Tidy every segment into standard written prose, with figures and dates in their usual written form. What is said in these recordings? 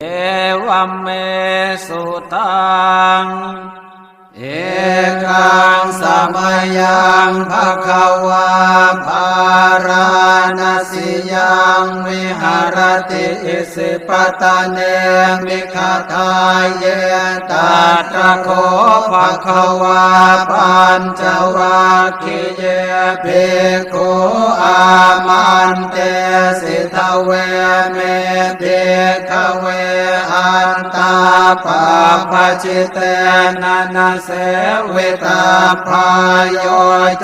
เอวัมเมสุตังเอกังสมัยยังภควาภาราณสิยังวิหารติอิสิปตะเนมิคทายเยตัตระโคภควาปัญจวัคคีย์เยภิกขุอามันเตสิทเวเมภิกขเวอันตาปะปะจิเตนะนะเสวิตาพายโย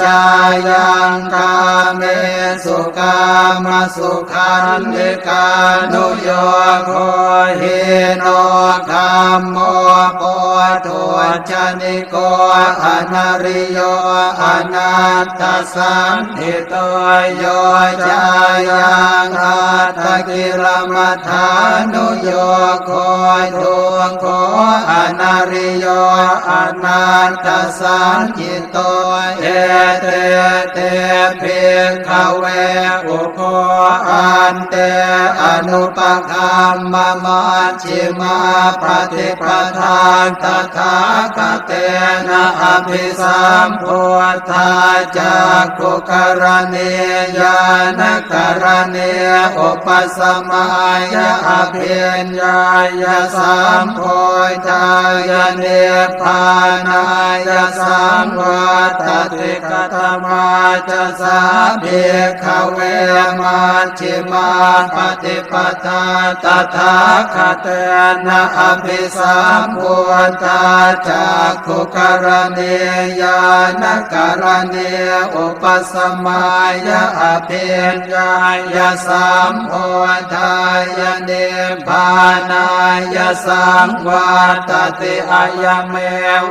จายังกาเมสุกามสุขันธิกานุโยโคหิโนคัมโมโพธุชนิโกอนาริโยอนัตตสันติโตโยจายังอัตตกิลมัฏฐานุโยโคทุโคอนาริโยอนัตตสันติโตเอเตเตภิกขเวอุโคอันเตอนุปคัมมะมัชฌิมาปฏิปทาตถาคเตนะอภิสัมพุทธาจักขุกรณีญาณกรณีอุปสมัยอภิญญายสัมโพธายเนปานายสังวัตติกตมาจะสาภิกขเวมัชฌิมาปฏิปทาตถาคเตนะอภิสัมพุทธาจักขุกรณีญาณกรณีอุปสมัยอภิญญายสัมโพธายเนปานายสังวัตติอายเม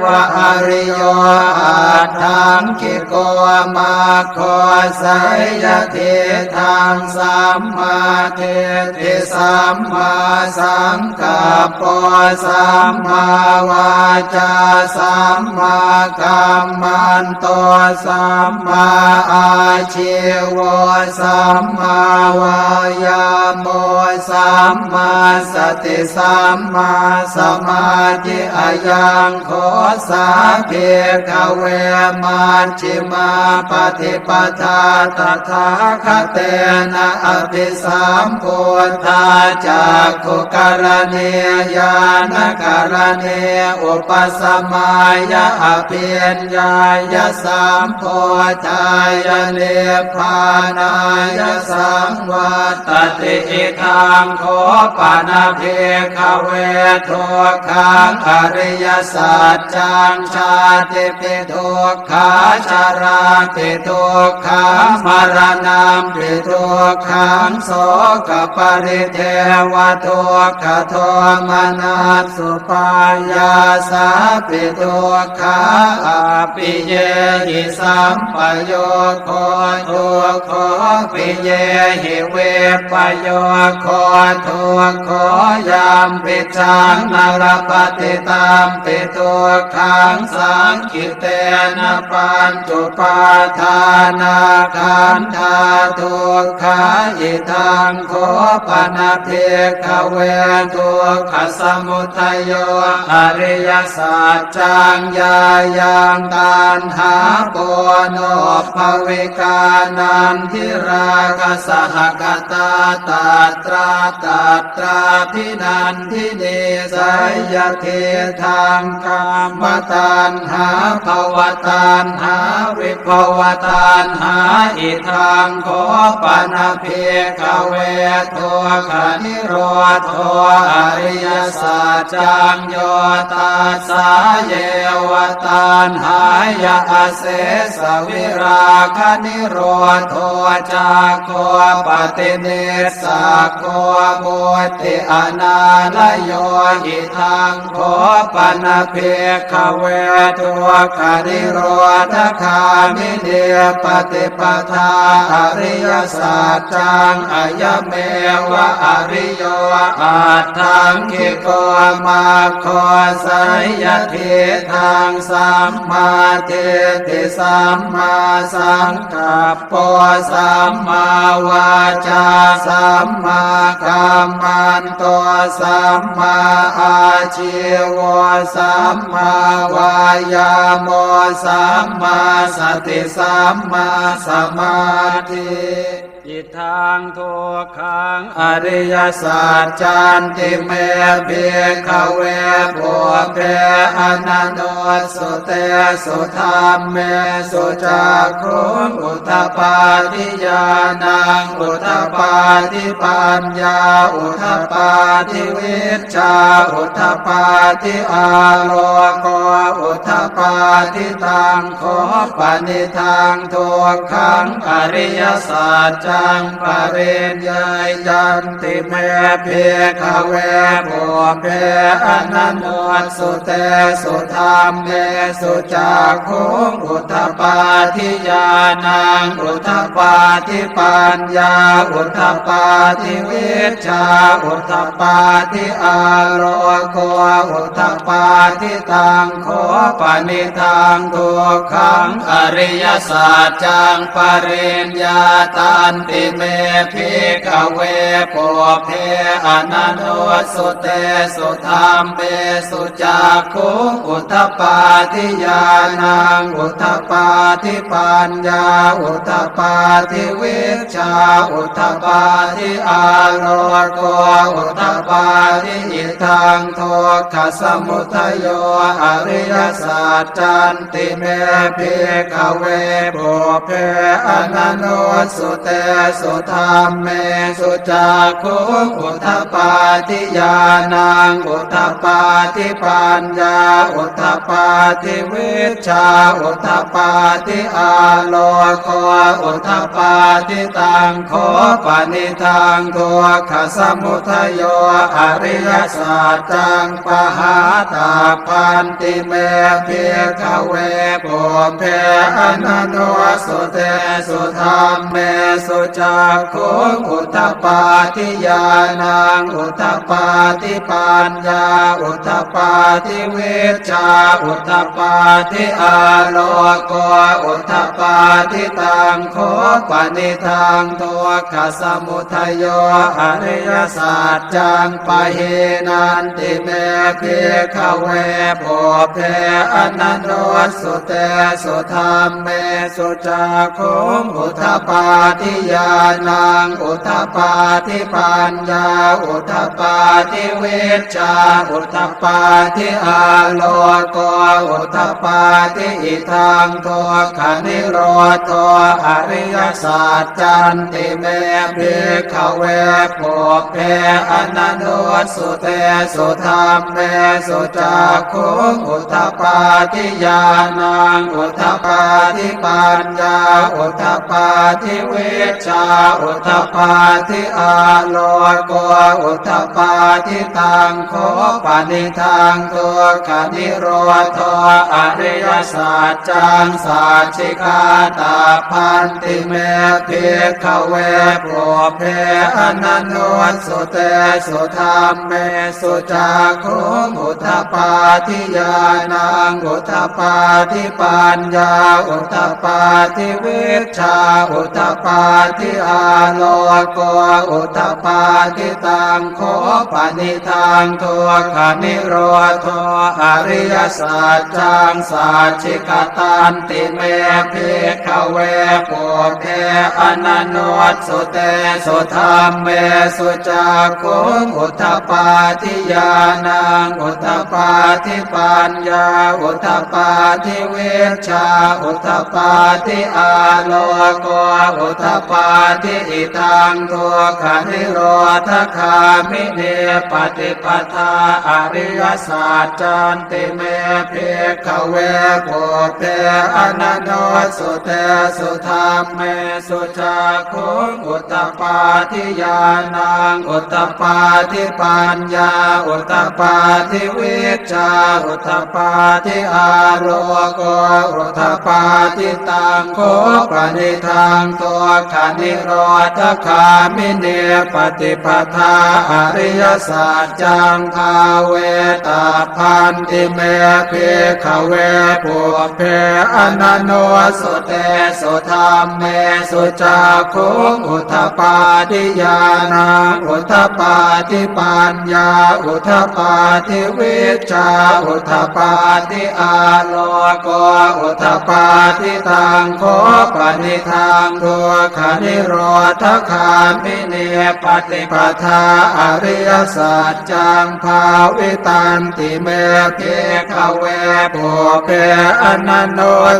วะอริโยอัตถังคิโกมาโคสัยยะทิทังสัมมาทิฏฐิสัมมาสังกัปปะสัมมาวาจาสัมมากัมมันโตสัมมาอาชีวะสัมมาวายาโมสัมมาสติสัมมาสมาธิอายังโคสาภิกขเวมัชฌิมาปฏิปทาตถาคเตนะอภิสัมพุทธาจักขุกรณีญาณกรณีอุปสมัยอภิญญายสัมโพธายเนปานายสังวัตติอิทังโคปานาภิกขเวทุกขังอริยสัจจังชาติปิทุกขาชาราปิทุกขังมรณะปิทุกขังโสกปริเทวทุกขโทมนัสสุปายาสาปิทุกขาอภิเยหิสัมปโยโคทุกขปิเยหิเวปโยโคทุกขยามปิจังนรปฏิตามปิทุกขังสังคิเตนะปัญจุปาทานาขันธาทุกขาอิทังโคปนะภิกขเวทุกขสมุทัยโยอริยสัจจังญายังตัณหาปุโนภวิกานันทิราคะสหกตาตัตราพินันทิเนสยเทธังกามตัณหาภวตัณหาวิภวตัณหาอิทังโคปนะภิกขเวทุกขนิโรธอริยสัจจังโยตัสสะเยวตัณหายะเสสวิราคะนิโรธจักโคปฏิเนสสะโคบุติอนาลโยหิทังโคปนะภิกขเวทุกขนิโรธคามิเนปฏิปทาอริยสัจจังอายเมวะอริโยอัตถังคิโก มาโคสยทิทางสัมมาทิฏฐิสัมมาสังกัปปะสัมมาวาจาสัมมากัมมันโตสัมมาอาชีวะสัมมาวายาโมสัมมาสติสัมมาสมาธิอิทังทุกขังอริยสัจจันติเมภิกขเวปุเพอนันโนสุเตสุธรรมเมสุจักขุงอุทธปาทิญาณังอุทธปาทิปัญญาอุทธปาทิวิชชาอุทธปาทิอาโลโกอุทธปาทิตังโฆปณิทังทุกขังอริยสัจจังปริญญายันติเมภิกขเวปุเพอนันโนสุเตสุธรรมเมสุจักขุงอุทธปาทิญาณังอุทธปาทิปัญญาอุทธปาทิวิชชาอุทธปาทิอาโลโกอุทธปาทิตังโฆปณิทังทุกขังอริยสัจจังปริญญาตันติเมภิกขเวปุเพอนันโนสุเตสุธรรมเมสุจักขุงอุทธปาทิญาณังอุทธปาทิปัญญาอุทธปาทิวิชชาอุทธปาทิอาโลโกอุทธปาทิอิทังทุกขสมุทัยโยอริยสัจจันติเมภิกขเวปุเพอนันโนสุเตสุธรรมเมสุจักขุงอุทธปาทิญาณังอุทธปาทิปัญญาอุทธปาทิวิชชาอุทธปาทิอาโลโกอุทธปาทิตังโฆปณิทังทุกขสมุทัยโยอริยสัจจังปหาตาพันติเมภิกขเวปุเพอนันโนสุเตสุธรรมเมสุจักขุงอุทธปาทิญาณังอุทธปาทิปัญญาอุทธปาทิวิชชาอุทธปาทิอาโลโกอุทธปาทิตังโฆปณิทังทุกขสมุทัยโยอริยสัจจังปะเหนันติเมภิกขเวปุเพอนันโนสุเตสุธรรมเมสุจักขุงอุทธปาทิญาณังอุทธปาทิปัญญาอุทธปาทิวิชชาอุทธปาทิอาโลโกอุทธปาทิอิทังทุกขนิโรธอริยสัจจันติเมภิกขเวปุเพอนันโนสุเตสุธรรมเมสุจักขุงอุทธปาทิญาณังอุทธปาทิปัญญาอุทธปาทิวิชชาอุทธปาทิอาโลโกอุทธปาทิตังโฆปณิทังทุกขนิโรธอริยสัจจังสัจฉิกาตาพันติเมภิกขเวปุเพอนันโนสุเตสุธรรมเมสุจักขุงอุทธปาทิญาณังอุทธปาทิปัญญาอุทธปาทิวิชชาอุทธปาทิอาโลโกอุทธปาทิตังโฆปณิทังทุกขนิโรธอริยสัจจังสัจฉิกตันติเมภิกขเวปุเพอนันโนสุเตสุธรรมเมสุจักขุงอุทธปาทิญาณังอุทธปาทิปัญญาอุทธปาทิวิชชาอุทธปาทิอาโลโกอุทธปาทิอิทังทุกขนิโรธคามิเนปฏิปทาอริยสัจจันติเมภิกขเวปุเพอนันโนสุเตสุธรรมเมสุจักขุงอุทธปาทิญาณังอุทธปาทิปัญญาอุทธปาทิวิชชาอุทธปาทิอาโลโกอุทธปาทิตังโฆปณิทังทุกขนิโรธคามิเนปฏิปทาอริยสัจ จังภาเวตาพันติเมเพขเวปุเพอนันโนสุเตสุธรรมเมสุจักขุอุทธปาทิญาณังอุทธปาทิปัญญาอุทธปาทิวิชชาอุทธปาทิอาโลโกอุทธปาทิทางโคปนิทางทุกขนิโรธคามิเนปฏิปทาอริยสัจจังภาวิตันติเมเพขเวปุเพอนันโน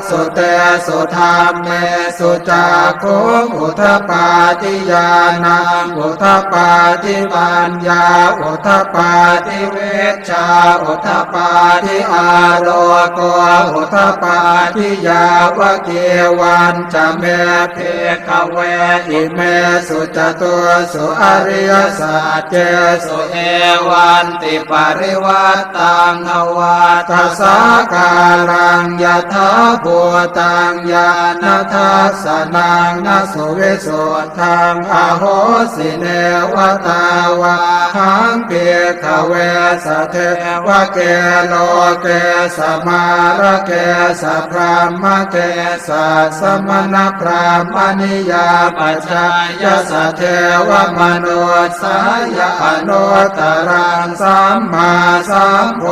สุเตสุธรรมเมสุจักขุอุทธปาทิญาณังอุทธปาทิปัญญาอุทธปาทิวิชชาอุทธปาทิอาโลโกอุทธปาทิยาวะเกวันจะเมเพขเวอิเมสุจตุสุอริยสัจเจสุเอวันติปริวัตตังภวัตสาการังยะถาภูตังญาณทัสสนังนสุวิสุทธังอโหสิเนวตาวาหังเปียขเวสเทวะเกโลเกสมาระเกสพรามเกสสมณพราหมณิยาปัจจายสเทวมโนสายอนุตตรังสัมมาสัมโพ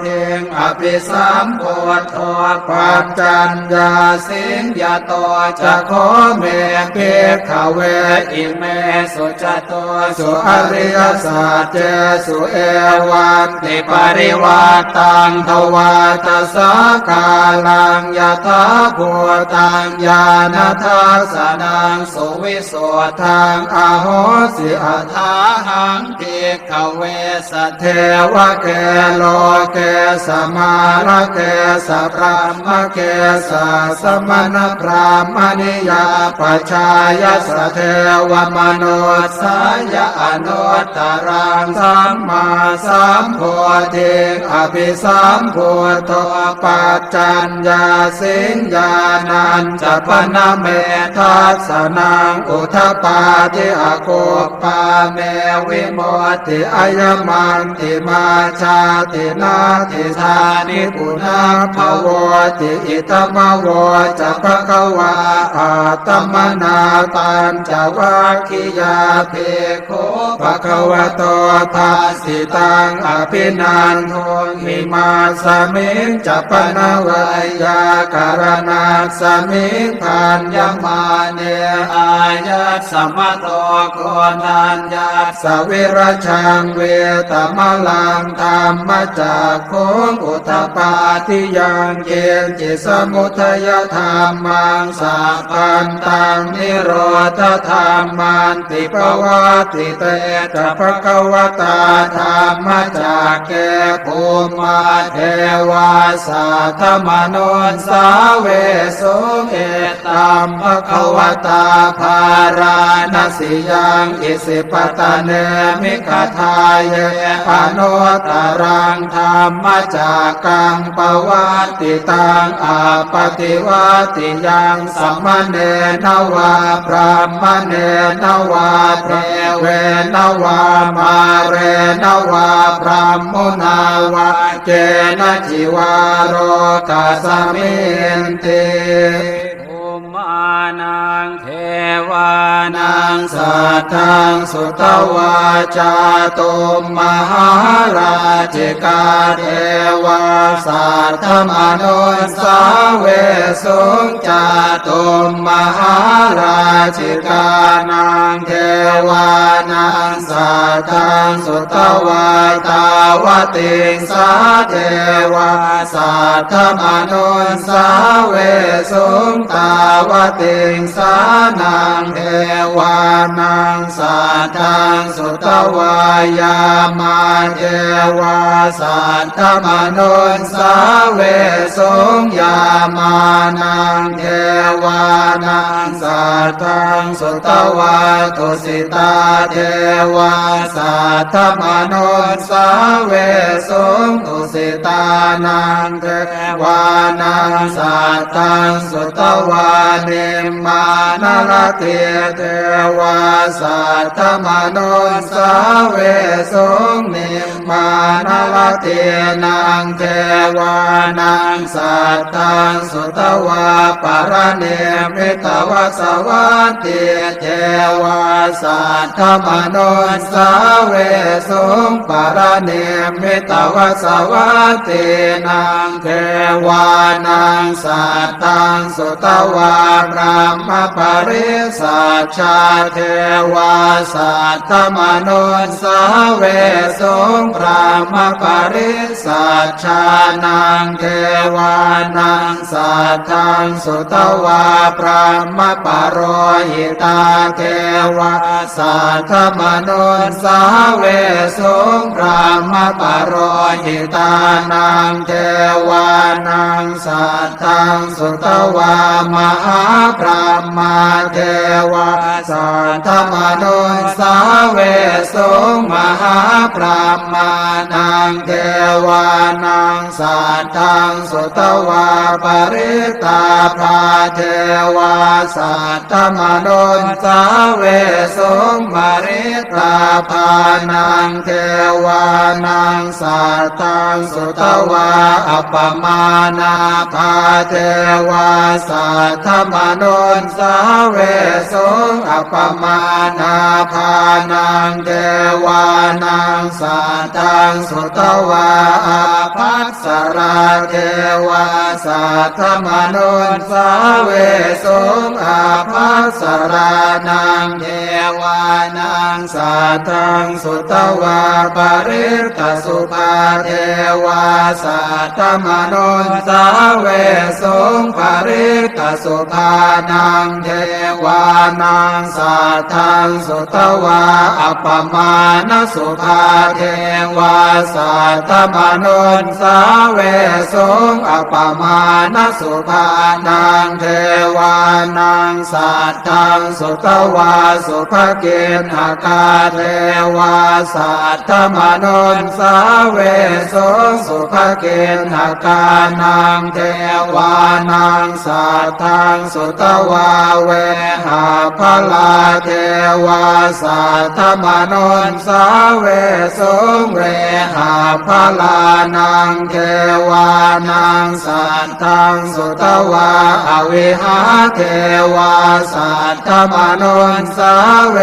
ธิอภิสัมโพธปัจจัญญาสิงยโตจะโคเมเพขเวอิเมสุจโตสุอริยสัจเจสุเอวันติปริวัตตังทวัตสาการังยถาภูตังญาณทัสสนังสุวิสุทธังอโหสิอัฏฐาหังภิกขเวสเทวะเกโลเกสมาระเกสพรามเกสสมณพราหมณิยาปัจจายสเทวมโนสายอนุตตรังสัมมาสัมโพธิอภิสัมโพธปัจจัญญาสิงญาณัญจปนเมทัสสนังอุทธปาทิอโคปาเมวิโมติอายมันติมาชาตินาติธานิปุนาภโวติอิตมโวจะภะคะวาอาตมนาปัญจวัคคียาภิกขุภะคะวะโตทัสสิตังอภินันโทมิมาสมิงจะปนวายาการณาสมิงพันยมาเนอายัสสมะโตโกนัญญาสวิรชังเวตมลังธรรมจักขุอุทธปาทิยังเกณจิสมุทัยธรรมังสัพพันตังนิโรธธรรมันติปวัติเตจะภะคะวตาธรรมจักแก่ภูมิเทวาสัทธมนุสสาเวสุเอตัมภะคะวตาภาราณสิยังอิสิปตะเนมิขทายเยอนุตตรังธรรมจักกังปวัตติตังอาปฏิวัติยังสัมมเนนวาพรหมเนนวาเทเวนวามาเรนวาพรหมุนาวาเจนะจิวาโรกัสมินติอุมานังเทวานังสัทธังสุตวาจาตุมมหาราชิกาเทวาสัทธมนุสสาเวสุงจาตุมมหาราชิกานังเทวานังสัทธังสุตวาตาวติงสาเทวาสัทธมนุสสาเวสุงตาวติงสานังเทวานังสัทธังสุตวายามาเทวา สัทธมนุสสาเวสงยามานังเทวานังสัทธังสุตวาตุสิตาเทวาสัทธมนุสสาเวสงตุสิตานังเทวานังสัทธังสุตวานิมมานรเตเทวาสัทธมนุสสาเวสงนิมมานรเตนังเทวานังสัทธังสุตวาปรเนมิตวสวัตติเทวาสัทธมนุสสาเวสงปรเนมิตวสวัตตินังเทวานังสัทธังสุตวาพระมปริสัชชาเทวาสัทธมนุสสาเวสงพระมปริสัชชานังเทวานังสัทธังสุตวาพระมปโรหิตาเทวาสัทธมนุสสาเวสงพระมปโรหิตานังเทวานังสัทธังสุตวามหาพระมาเทวาสัทธมนุสสาเวสงมหาพระมานังเทวานังสัทธังสุตวาปริตาภาเทวาสัทธมนุสสาเวสงปริตาภานังเทวานังสัทธังสุตวาอัปปมานาภาเทวาสัทธมนุสสาเวสงอัปปมานาภานังเทวานังสัทธังสุตวาอาภัสสราเทวาสัทธมนุสสาเวสงอาภัสสรานังเทวานังสัทธังสุตวาปริตสุภาเทวาสัทธมนุสสาเวสงปริตสุภานังเทวานังสัทธังสุตวาอัปปมาณสุภาเทวาสัทธมนุสสาเวสงอัปปมาณสุภานังเทวานังสัทธังสุตวาสุภเกณหกาเทวาสัทธมนุสสาเวสงสุภเกณหกานังเทวานังสัทธังสุตวาเวหาภลาเทวาสัทธมนุสสาเวสงเวหาภลานังเทวานังสัทธังสุตวาอวิหาเทวาสัทธมนุสสาเว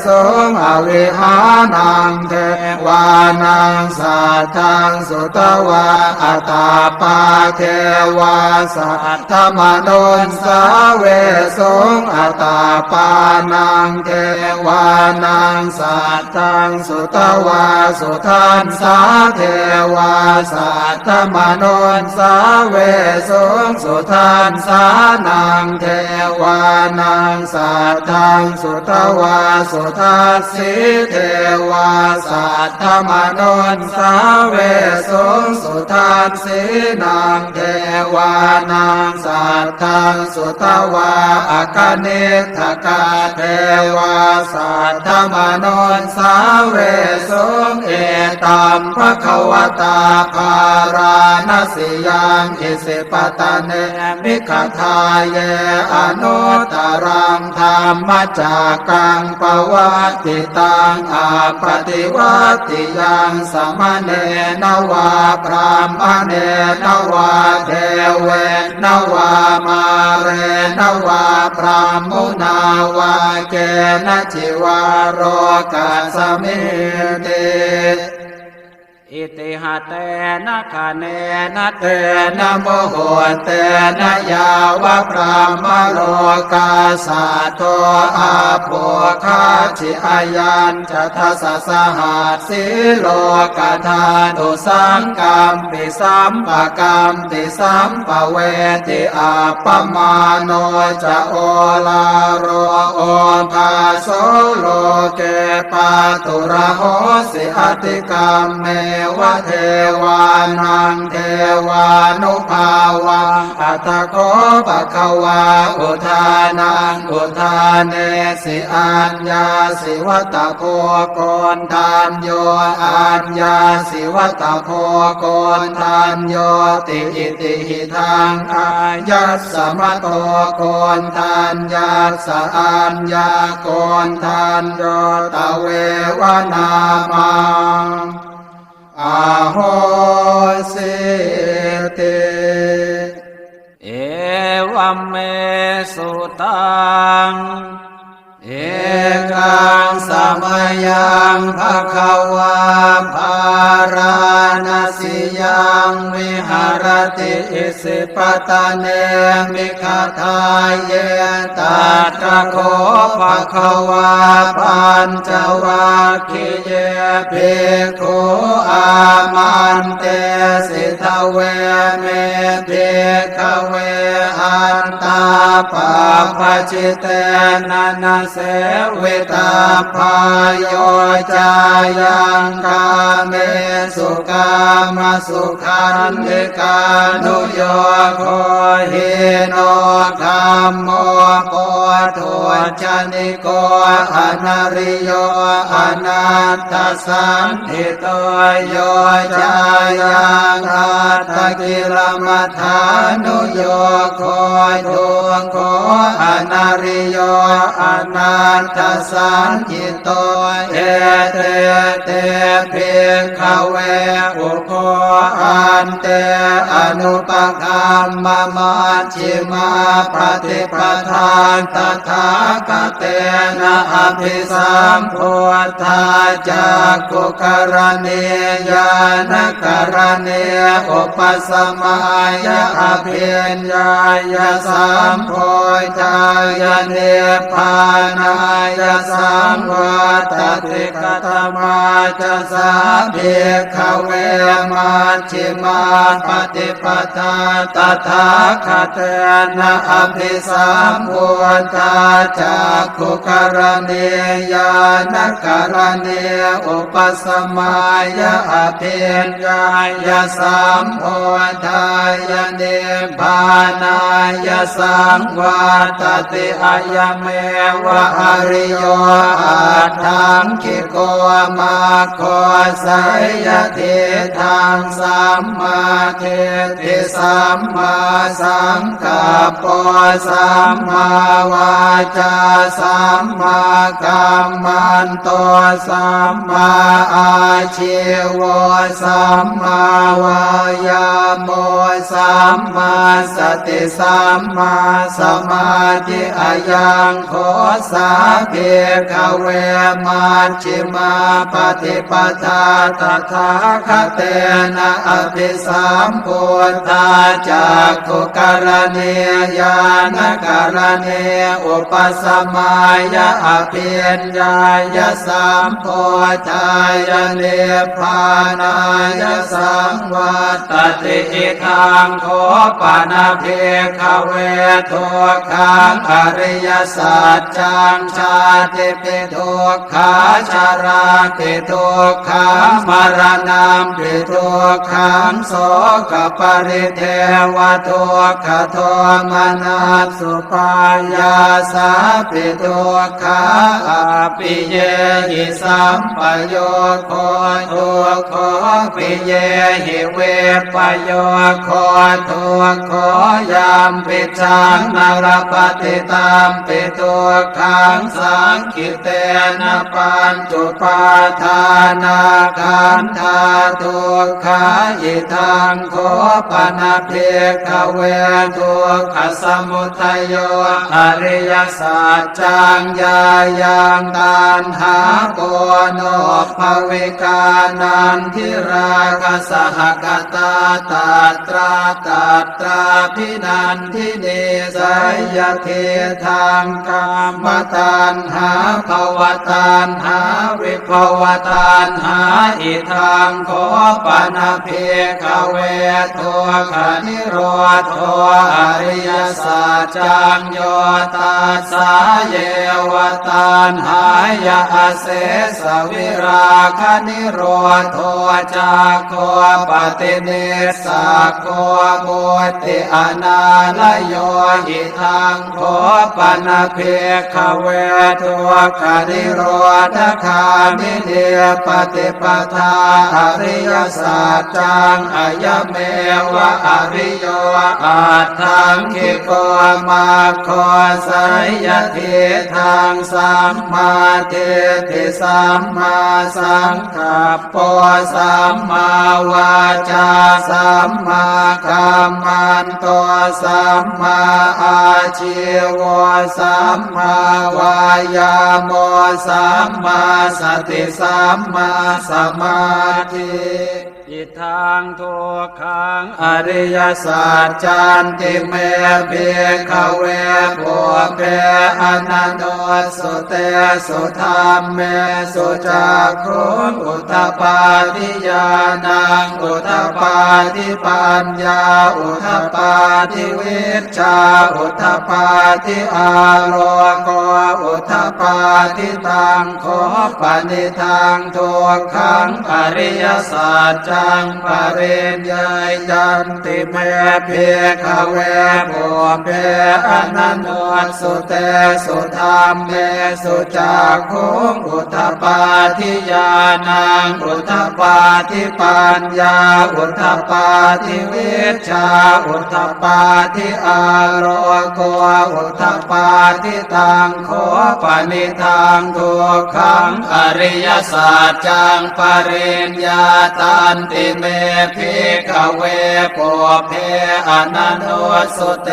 สงอวิหานังเทวานังสัทธังสุตวาอัตตาปาเทวาสัทธมนุสสาเวสงอัตตาปานังเทวานังสัทธังสุตวาสุทันสาเทวาสัทธมนุสสาเวสงสุทันสานังเทวานังสัทธังสุตวาสุทัสสิเทวาสัทธมนุสสาเวสงสุทัสสินังเทวานังสัทธังสุตวาอาคเนทกาเทวาสัทธมนุสสาเวสงเอตัมภควตาภาราณสิยังอิสิปตะเนมิขทาเยอนุตตรังธรรมจักกังปวัตติตังอาปฏิวัติยังสมณเณนวาพรามเณนวาเทเวนวามาเรนวาพรามมุนาวาเกณจิวาโรกัสสมิติ อิติหะเตนะคะเนนะเตนะโมโหเตนะยาวะพรามโลกาสัตโตอาโภคาชิอายัญจะทัสสะสหัสสิโลกธาตุสังกัมปิสัมปะกัมติสัมปะเวติอาปมาโนจะโอลาโรโอภาโสโลเกปาตุระโหสิอติกัมเม วะเทวานังเทวานุภาวังอัตโกภควาอุทานังอุทานเนสิอัญญาสิวัตโพโกนทานโยอัญญาสิวัตโพโกนทานโยติอิติหิทังอายัสสมโตโกนทานยาสอัญญาโกนทานโยตเววนามังอาโหสิติเอวัมเมสุตังเอกังสมัยยังภควาภารณสิยังวิหารติอิสิปตะเนมิคทายเยตัตระโคภควาปัญจวัคคีย์เยภิกขุอามันเตสิทเวเมภิกขเวอันตาปะปะจิเตนะนะเสวิตาพายโยจายังกาเมสุกามสุขันธิกานุโยโคหิโนคัมโมโพธุชนิโกอนาริโยอนัตตสันติโตโยจายังอัตตกิลมัฏฐานุโยโคทุงโคอนาริโยอนัตตสันติโตเอเตเตภิกขเวอุโคอันเตอนุปคัมมะมัชฌิมาปฏิปทานตถาคเตนะอภิสัมโพธาจักขุกรณียานกรณีอุปสมัยอภิญญายสัมโพธายเนพานายสังวัตติกตมาจะสาภิกขเวมัชฌิมาปฏิปทาตถาคเตนะอภิสัมโพธาจักขุกรณียานกรณีอุปสมัยอภิญญายสัมโพธายเนพานายสังวัตติอะยเมวะอริโยอัตถังคิโกมาโคสัยยติทังสัมมาทิฏฐิสัมมาสังกัปปะสัมมาวาจาสัมมากัมมันโตสัมมาอาชีวะสัมมาวายาโมสัมมาสติสัมมาสมาธิอายังโคสาภิกขเวมัชฌิมาปฏิปทาตถาคเตนะอภิสัมโพธาจักขุกรณียานกรณีอุปสมัยอภิญญายสัมโพธายเนพานายสังวัตติอิทังโคปนะภิกขเวทุกขังอริยสัจจังชาติปิทุกขาชาราปิทุกขามรณะปิทุกขังโสกปริเทวทุกขโทมนัสสุปายาสาปิทุกขาอภิเยหิสัมปโยโคทุกขปิเยหิเวปโยโคทุกขยามปิจังนรปฏิตามปิทุกขังสังคิเตนะปัญจุปาทานาขันธาทุกขายิทังโคปนะภิกขเวทุกขสมุทัยโยอริยสัจจังญายังตัณหาโกโนภวิกานันทิราคะสหกตาตัตราพินันทิเนส ยเททางกามตัณหาภวตัณหาวิภวตัณหาอิทังโคปนะเพขเวตัวขานิโรธอริยสัจจังโยตัสสะเยวตัณหายะเสสวิราคนิโรธจากโคปฏิเนสาโคบุติอนาลโยหิทังโคปนะเพขเวตัวขานิโรธคามิเนปฏิปทาอริยสัจจังอายเมวะอริโยอาทังคิโกมาโคสยเททางสัมมาเทติสัมมาสังกัปปะสัมมาวาจาสัมมากัมมันโตสัมมาอาชีวะสัมมาวายาโมสัมมาสติสัมมาสมาธิอิทังทุกขังอริยสัจจันติเมเภขเวปุเพอนันโตสุเตสุธรรมเมสุจักขุงอุทปปาทิญาณังอุทปปาทิปัญญาอุทปปาทิวิชชาอุทปปาทิอาโลโกอุทปปาทิตังโคปนิทังทุกขังอริยสัจจังปริญญาจันติเมเพขเวปุเพอนันโตสุเตสุธรรมเมสุจักขุงอุทธปาทิญาณังอุทธปาทิปัญญาอุทธปาทิวิชชาอุทธปาทิอาโรโกอุทธปาทิตังโคปนิทังทุกขังอริยสัจจังปริญญาตันติเมภิกขเวปุเพอนันโตสุเต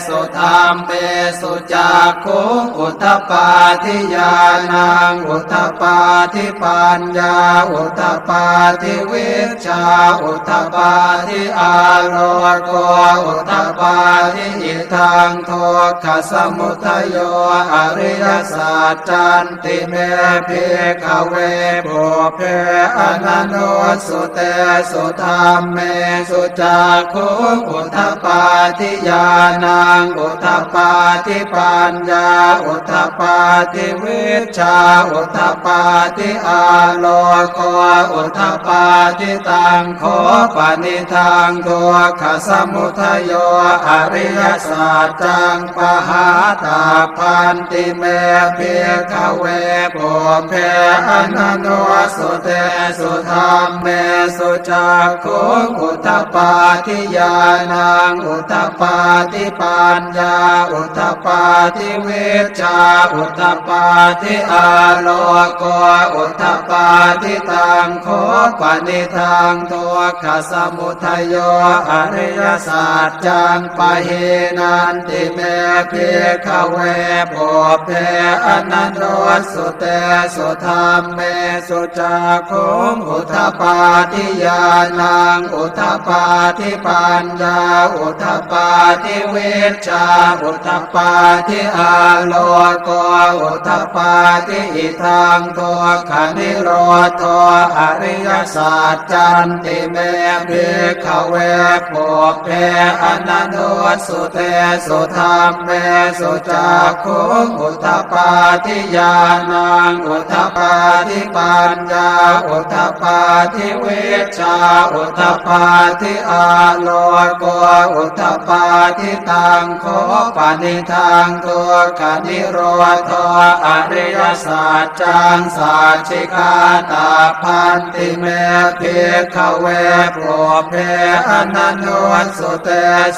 สุธรรมเมสุจักขุงอุทธปาทิญาณังอุทธปาทิปัญญาอุทธปาทิวิชชาอุทธปาทิอาโลโกอุทธปาทิอิทังทุกขสมุทัยโยอริยสัจจันติเมภิกขเวปุเพอนันโตสุเตสุธรรมเมสุจักขุงอุทธปาทิญาณังอุทธปาทิปัญญาอุทธปาทิวิชชาอุทธปาทิอาโลโกอุทธปาทิตังโคปนิทังทุกขสมุทัยโยอริยสัจจังปหาตาพันติเมภิกขเวปุเพอนันโตสุเตสุธรรมเมสุจักขุงอุทธปาทิญาณังอุทธปาทิปัญญาอุทธปาทิวิชชาอุทธปาทิอาโลโกอุทธปาทิตังโคปนิทังทุกขสมุทัยโยอริยสัจจังปะเหนันติเมภิกขเวปุเพอนันโตสุเตสุธรรมเมสุจักขุงอุทธปาทิญาณังอุทธปาทิปัญญาอุทธปาทิวิชชาอุทธปาทิอาโลโกอุทธปาทิอิทังทุกขนิโรธอริยสัจจันติเมภิกขเวปุเพอนันโตสุเตสุธรรมเมสุจักขุงอุทธปาทิญาณังอุทธปาทิปัญญาอุทธปาทิวิชชาอุทธปาทิอาโลโกอุทธปาทิตังโคปนิทังทุกขนิโรธอริยสัจจังสัจฉิกาตาพันติเมภิกขเวปุเพอนันโตสุเต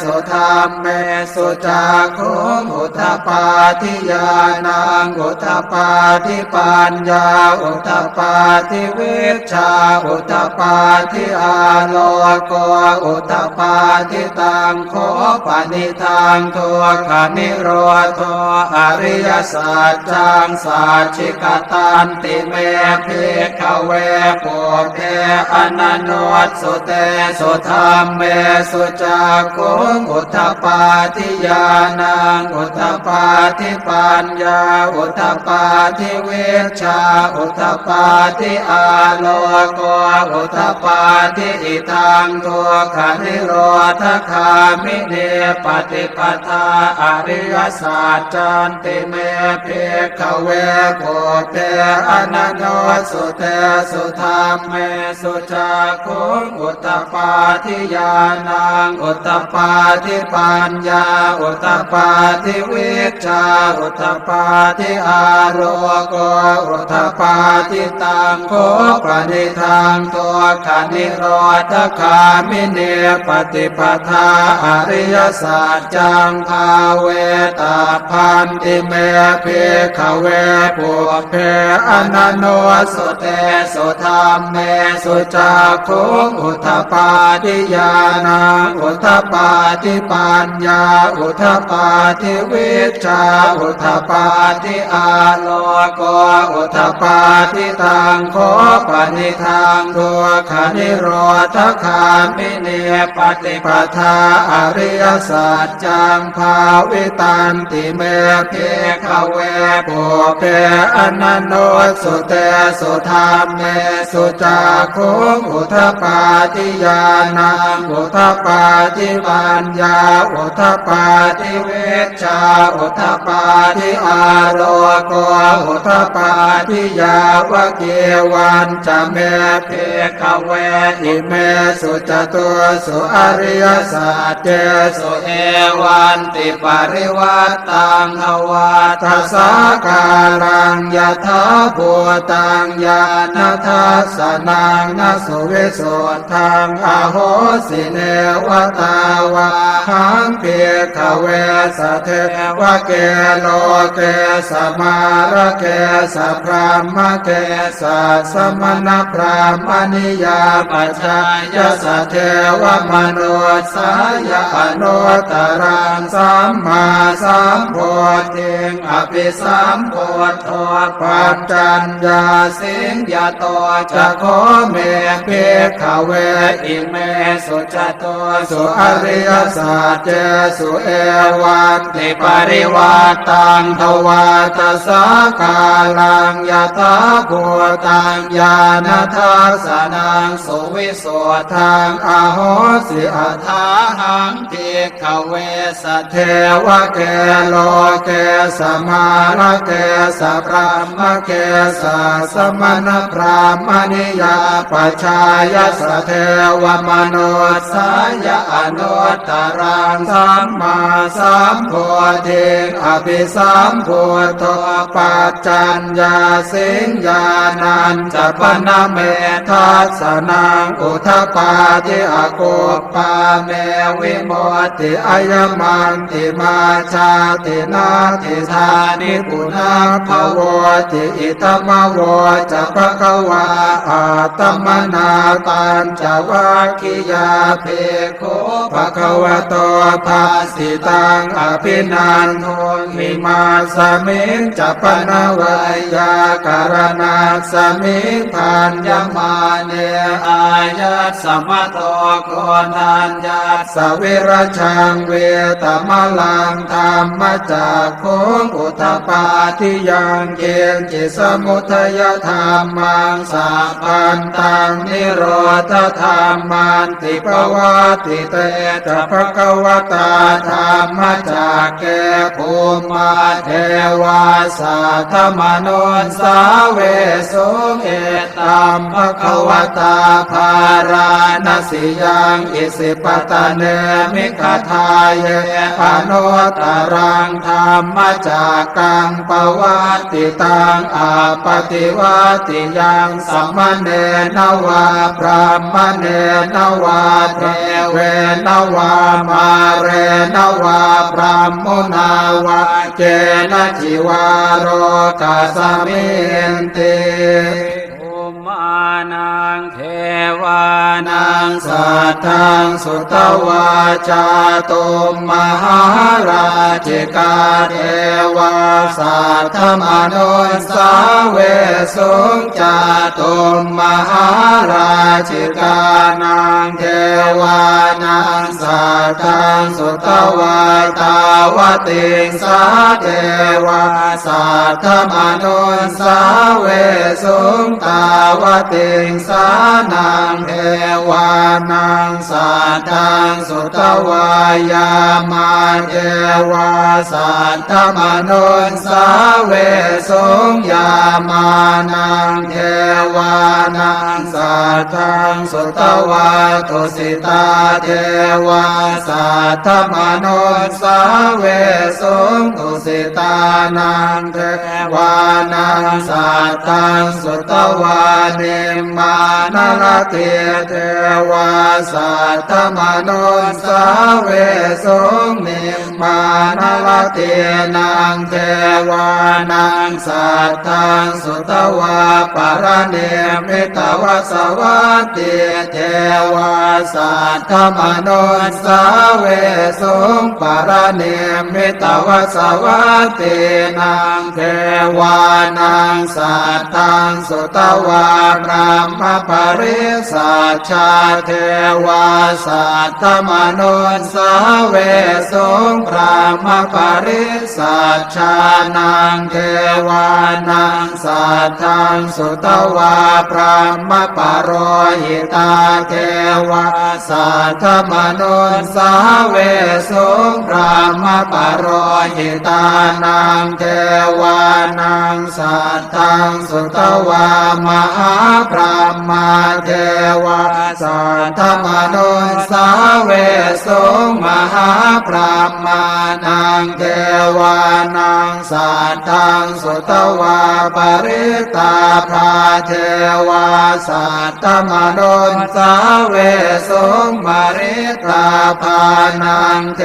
สุธรรมเมสุจักขุงอุทธปาทิญาณังอุทธปาทิปัญญาอุทธปาทิวิชชาอุทธปา ทิอาโลโกอุทธัปปาทิตังโคปนิทังทุกขนิโรธอริยสัจจังสัจฉิกตันติเมภิกขเวปุเพอนันโนสุเตสุธรรมเมสุจักขุงอุทธัปปาทิญาณังอุทธัปปาทิปัญญาอุทธัปปาทิวิชชาอุทธัปปาทิอาโลโกอุทธัปปาทิอิทังทุกขนิโรธคามิเนปฏิปทาอริยสัจจันติเมภิกขเวปุเพอนันโนสุเตสุธรรมเมสุจักขุงอุทธัปปาทิญาณังอุทธัปปาทิปัญญาอุทธัปปาทิวิชชาอุทธัปปาทิอาโลโกอุทธัปปาทิตังโคปนิทังทุกขนิโรธคามิเนปฏิปทาอริยสัจจังภาเวตาพันติเมภิกขเวปุเพอนันโนสุเตสุธรรมเมสุจักขุงอุทธัปปาทิญาณังอุทธัปปาทิปัญญาอุทธัปปาทิวิชชาอุทธัปปาทิอาโลโกอุทธัปปาทิตังโคปนิทังทุกขนิโรธคามิเนปฏิปทาอริยสัจจังภาวิตันติเมภิกขเวปุเพอนันโนสุเตสุธรรมเมสุจักขุงอุทธัปปาทิญาณังอุทธัปปาทิปัญญาอุทธัปปาทิวิชชาอุทธัปปาทิอาโลโกอุทธัปปาทิยาวะเกวันจะเมภิกขเวอิเมสุจตุสุอริยสัจเจสุเอวันติปริวัตตังอวัตสาการังยถาภูตังญาณทัสสนังนสุวิสุทธังอโหสิเนวตาวาหังเภิกขเวสเทวะเกโลเกสมาระเกสพรามเกสสมณพรามณิยาปัจจายสเทวมโนสายอนุตตรังสัมมาสัมโพธิอภิสัมโพธปัจจัญญาสิงยาโตจะโคเมภิกขเวอิเมสุจโตสุอริยสัจเจสุเอวันติปริวัตตังทวัตสาการังยถาภูตังญาณทัสสนังสุวิสุทธังอโหสิอัฏฐาหังภิกขเวสเทวะเกโลเกสมาระเกสพรามเกสสมณพราหมณิยาปัจฉายสเทวมโนสายอนุตตรังสัมมาสัมโพธิอภิสัมโพธปัจจัญญาสิงญาณัญจปนเมทัสสนังอุทธัปปาทิอโกปาเมวิโมติอายมันติมาชาตินาติธานิปุนาภโวติอิตมโวจะภควาอาตมนาตัญจวัคคิยาเพโคภควโตภาสิตังอภินันโทมิมาสมิงจะปนวัยยาการณาสมิงพันยมาเนอายัสสมโตโกนัญญาสวิรชังเวตมลังธรรมจากโคงอุทธัปปาทิยังเกณจิสมุทัยธรรมังสัพพันตังนิโรธธรรมันติปวัติเตจะภควตาธรรมจากแก่ภูมิเทวาสัทธมโนสาเวสุเอตัมภควตาภาราณสิยังอิสิปตะเนมิคทายเยอนุตตรังธรรมจากกังปวัตติตังอาปฏิวัติยังสัมมเนนวาพรามเนนวาเทเวนวามาเรนวาพรามมุนาวาเจนะจิวาโรกัสมินติอุมา นังเทวานังสัทธังสุตวาจาตุมมหาราชิกาเทวาสัทธมนุสาเวสุงจาตุมมหาราชิกานังเทวานังสัทธังสุตวาตาวติงสาเทวาสัทธมนุสาเวสุงตาวติงสานังเทวานังสัทธังสุตวายามาเทวาสัทธมนุสาเวสุงยามานังเทวานังสัทธังสุตวาตุสิตาเทวาสัทธมนุสาเวสุงตุสิตานังเทวานังสัทธังสุตวานิมมานลเทเทวาสัทธมนุสาเวสุงนิมมานลเทนังเทวานังสัทธังสุตวาปรเนมิตวสวัตติเทวาสัทธมนุสาเวสุงปรเนมิตวสวัตตินังเทวานังสัทธังสุตวาพระมปริสัชชาเทวาสัทธมนุสาเวสุงพระมปริสัชชานังเทวานังสัทธังสุตวาพระมปโรหิตาเทวาสัทธมนุสาเวสุงพระมปโรหิตานังเทวานังสัทธังสุตวามหาพรหมาเทวาสัทธมนุสาเวสุงมหาพรหมานังเทวานังสัทธังสุตวาปริตาภาเทวาสัทธมนุสาเวสุงปริตาภานังเท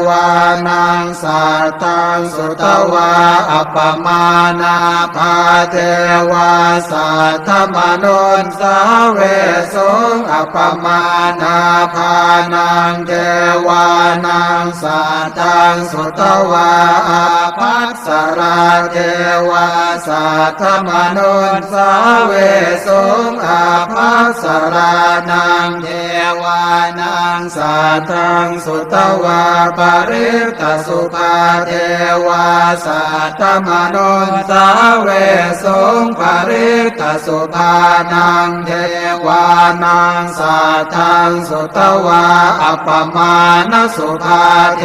วานังสัทธังสุตวาอัปปมานาภาเทวาสัทธมนุสาเวสุงอัปปมานาภานังเทวานังสัทธังสุตวาอาภัสสราเทวาสัทธมนุสาเวสุงอาภัสสรานังเทวานังสัทธังสุตวาปริตสุภาเทวาสัทธมนุสาเวสุงปริตสุภานังเทวานังสัทธังสุตวาอัปปมาณสุภาเท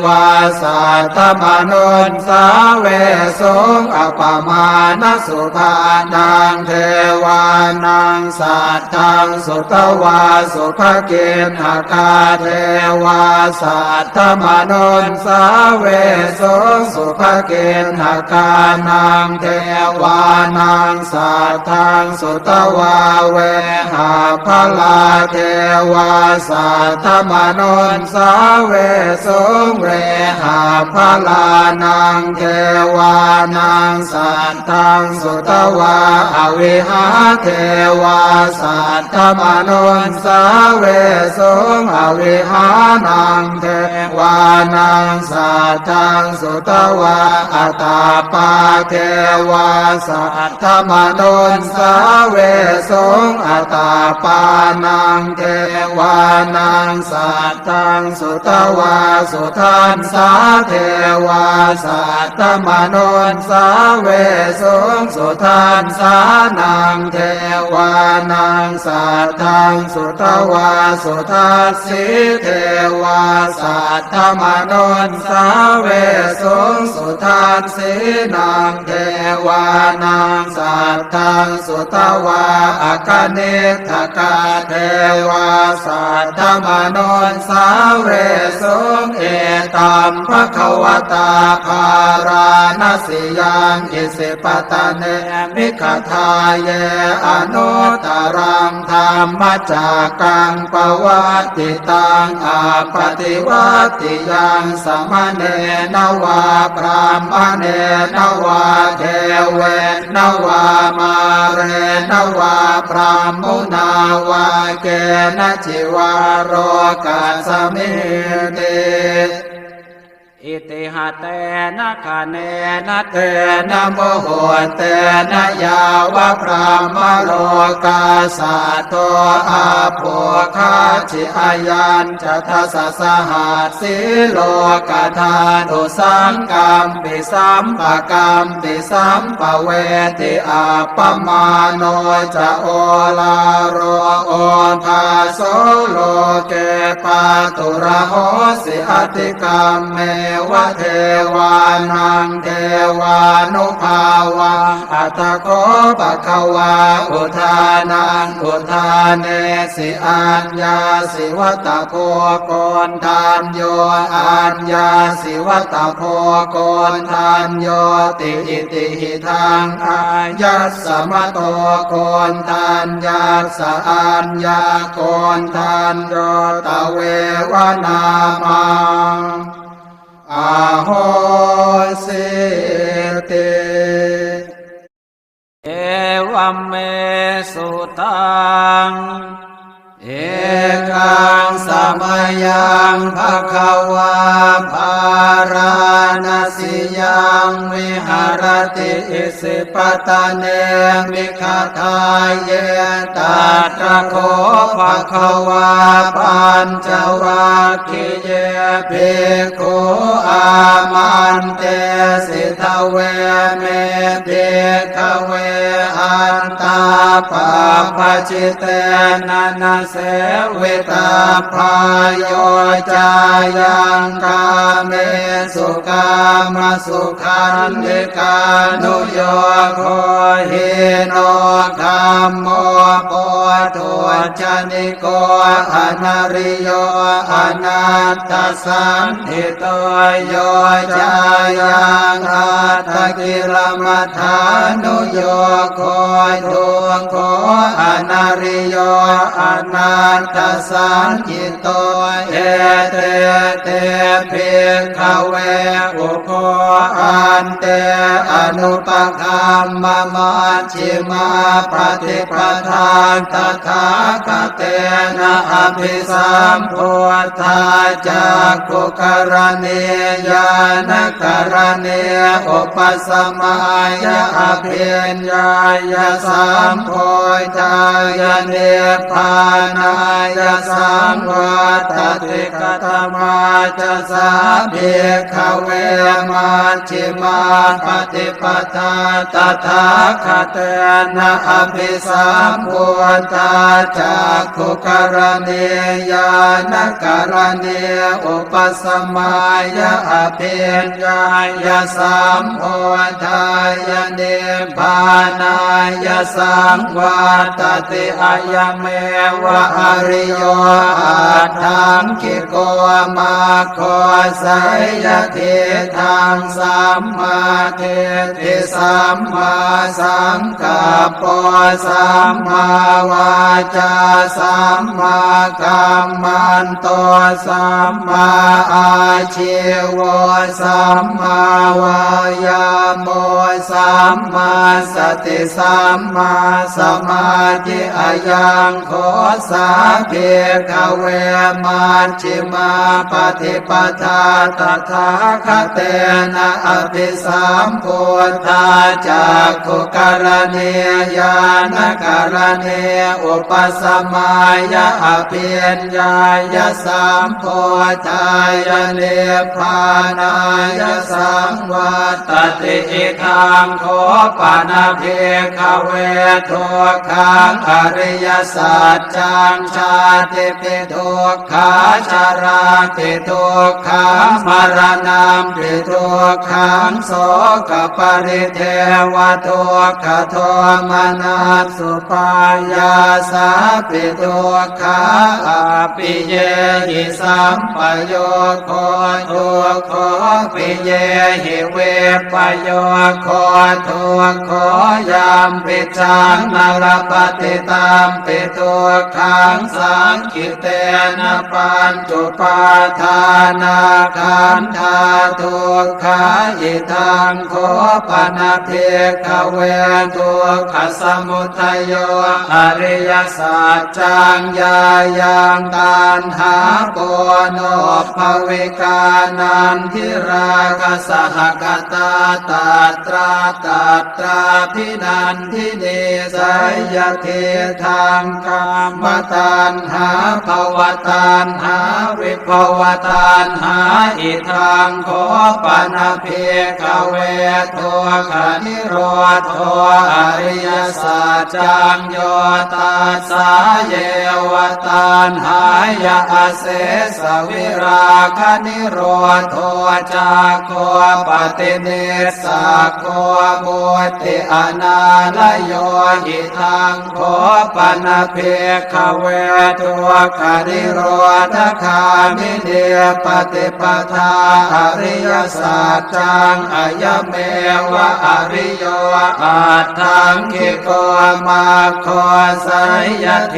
วาสัทธมนุสาเวสุงอัปปมาณสุภานังเทวานังสัทธังสุตวาสุภเกณหกาเทวาสัทธมนุสาเวสุงสุภเกณหกานังเทวานังสัทธังสุตวาเวหาภลาเทวาสัทธมนุสาเวสุงเวหาภลานังเทวานังสัทธังสุตวาอวิหาเทวาสัทธมนุสาเวสุงอวิหานังเทวานังสัทธังสุตวาอัตตาปาเทวาสัทธมนุสาเวสุงอัตตาปานังเทวานังสัทธังสุตวาสุทันสาเทวาสัทธมนุสาเวสุงสุทันสานังเทวานังสัทธังสุตวาสุทัสสิเทวาสัทธมนุสาเวสุงสุทัสสินังเทวานังสัทธังสุตวาอาคเนทกาเทวาสัทธมนุสาเวสุงเอตัมภควตาภาราณสิยังอิสิปตะเนมิขทาเยอนุตตรังธรรมจักกัง ปวัตติตังอาปฏิวัติยังสมณเณรวาพรามเณรวาเทเวนวามาเรนวาพรามมุนาวาเกณจิวาโรกัสสมิติ อิติหะเตนะคะเนนะเตนะโมโหเตนะยาวะพรามโลกาสาโตอาโภคาชิอายัญจะทัสสะหัสสิโลกธาตุสังกัมปิสัมปะกัมปิสัมปะเวติอาปมาโนจะโอลาโรโอภาโสโลเกปาตุระโหสิอติกัมเมวะเทวานังเทวานุภาวะอัตถโคปะคะวาอุทานังอุทานเนสิอัญญาสิวัตโพโกนทานโยอัญญาสิวัตโพโกนทานโยติอิติหิทังอายัสสมโตโกนทานยัสสะอัญญาโกนทานโยตะเววนามังอาโหสิติเอวัมเมสุตังเอกังสมัยยังภคะวาภาราณสียังวิหารติอิสิปตะเนมิขทายเยตัตระโคภคะวาปัญจวัคคีย์ภิกขุอามันเตสิทเวเมภิกขเวอันตาปะปะจิเตนะนะเสวิตาพายโยจายังกาเมสุกามสุขันธิกานุโยโคหิโนคัมโมโพธุชนิโกอนาริโยอนัตตสันติโตโยจายังอัตถกิลมัฏฐานุโยโคทุโคอนาริโยอนัตตสันติโตเอเตเตภิกขเวอุโคอันเตอนุปคัมมะมัชฌิมาปฏิปทาตถาคเตนะอภิสัมพุทธาจักขุกรณีญาณกรณีอุปสัมมายะอภิญญายะสัมโพธายะเนพานายะสังวัตติกตมาจะสาภิกขเวมัชฌิมาปฏิปทาตถาคเตนะอภิสัมพุทธาจักขุกรณีญาณกรณีอุปสัมมายะอภิญญายะสัมโพธายะเนพานายะสังวัตติอะยะเมวะอริโยอัตถังคิโกมาโคสัยยะเทธังสัมมาเทติสัมมาสังกัปปะสัมมาวาจาสัมมากัมมันโตสัมมาอาชีวะสัมมาวายาโมสัมมาสติสัมมาสมาธิอายังโคสาภิกขเวมัชฌิมาปฏิปทาตถาคเตนะอภิสัมพุทธาจักขุกรณีญาณกรณีอุปสัมมายะอภิญญายะสัมโพธายะเนพานายะสังวัตติอิทังโคปานาภิกขเวทุกขังอริยสัจจังชาติปิทุกขาชาราปิทุกขังมรณะปิทุกขังโสกปริเทวทุกขโทมนัสสุปายาสาปิทุกขาอภิเยหิสัมปโยโคทุกโค ปิเยหิเวปโยโคทุกโขยามปิจังนรปฏิตามปิทุกขังสังคิเตนะปัญจุปาทานาขันธาทุกขาอิทังโคปนะเทขเวทุกขสมุทัยโยอริยสัจจังญายังตัณหาโปโนภวิกานันทิราคะสหกตาตัตราพินันทิเนสยเทธังกามตัณหาภวตัณหาวิภวตัณหาอิทังโคปนะเพขเวทุกขนิโรธอริยสัจจังโยตัสสะเยวตัณหายาเสสวิราคนิโรธจากโคปฏิเนสะโคบุติอนาลโยหิทังโคปนะเพขเวทุกขนิโรธคามิเนปฏิปทาอริยสัจจังอายเมวะอริโยอัตถังคิโกมาโคสัยยะเท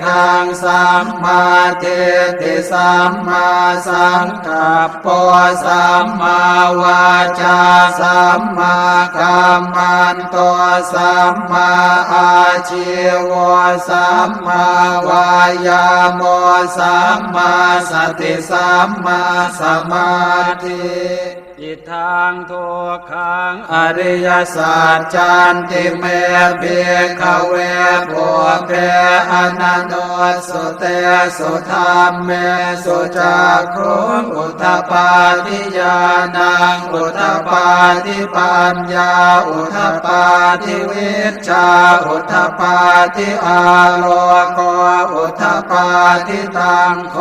ธังสัมมาเทติสัมมาสังกัปปะสัมมาวาจาสัมมากัมมันโตสัมมาอาชีวะสัมมาวายามะสัมมาสติสัมมาสมาธิอิทังทุกขังอริยสัจจันติเมเภิกขเวปุเพอนันโนสุเตสุธรรมเมสุจักขุงอุทธปาทิญาณังอุทธปาทิปัญญาอุทธปาทิวิชชาอุทธปาทิอาโลโกอุทธปาทิตังโค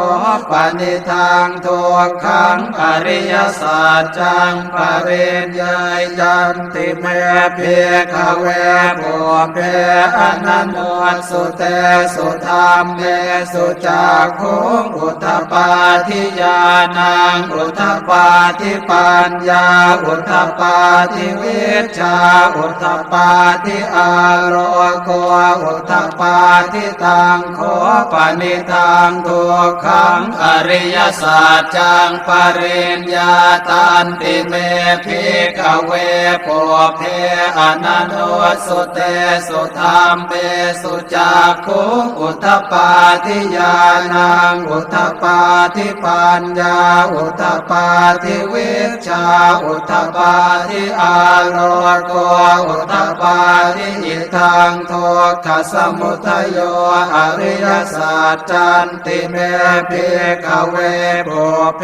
ปนิทังทุกขังอริยสัจจังปริญญาจันติเมเภิกขเวปุเพอนันโนสุเตสุธรรมเมสุจักขุงอุทธปาทิญาณังอุทธปาทิปัญญาอุทธปาทิวิชชาอุทธปาทิอาโลโกอุทธปาทิตังโคปนิทังทุกขังอริยสัจจังปริญญาตันติเมภิกขเวปุเพอนันโนสุเตสุธรรมเมสุจักขุงอุทธปาทิญาณังอุทธปาทิปัญญาอุทธปาทิวิชชาอุทธปาทิอาโลโกอุทธปาทิอิทังทุกขสมุทัยโยอริยสัจจันติเมภิกขเวปุเพ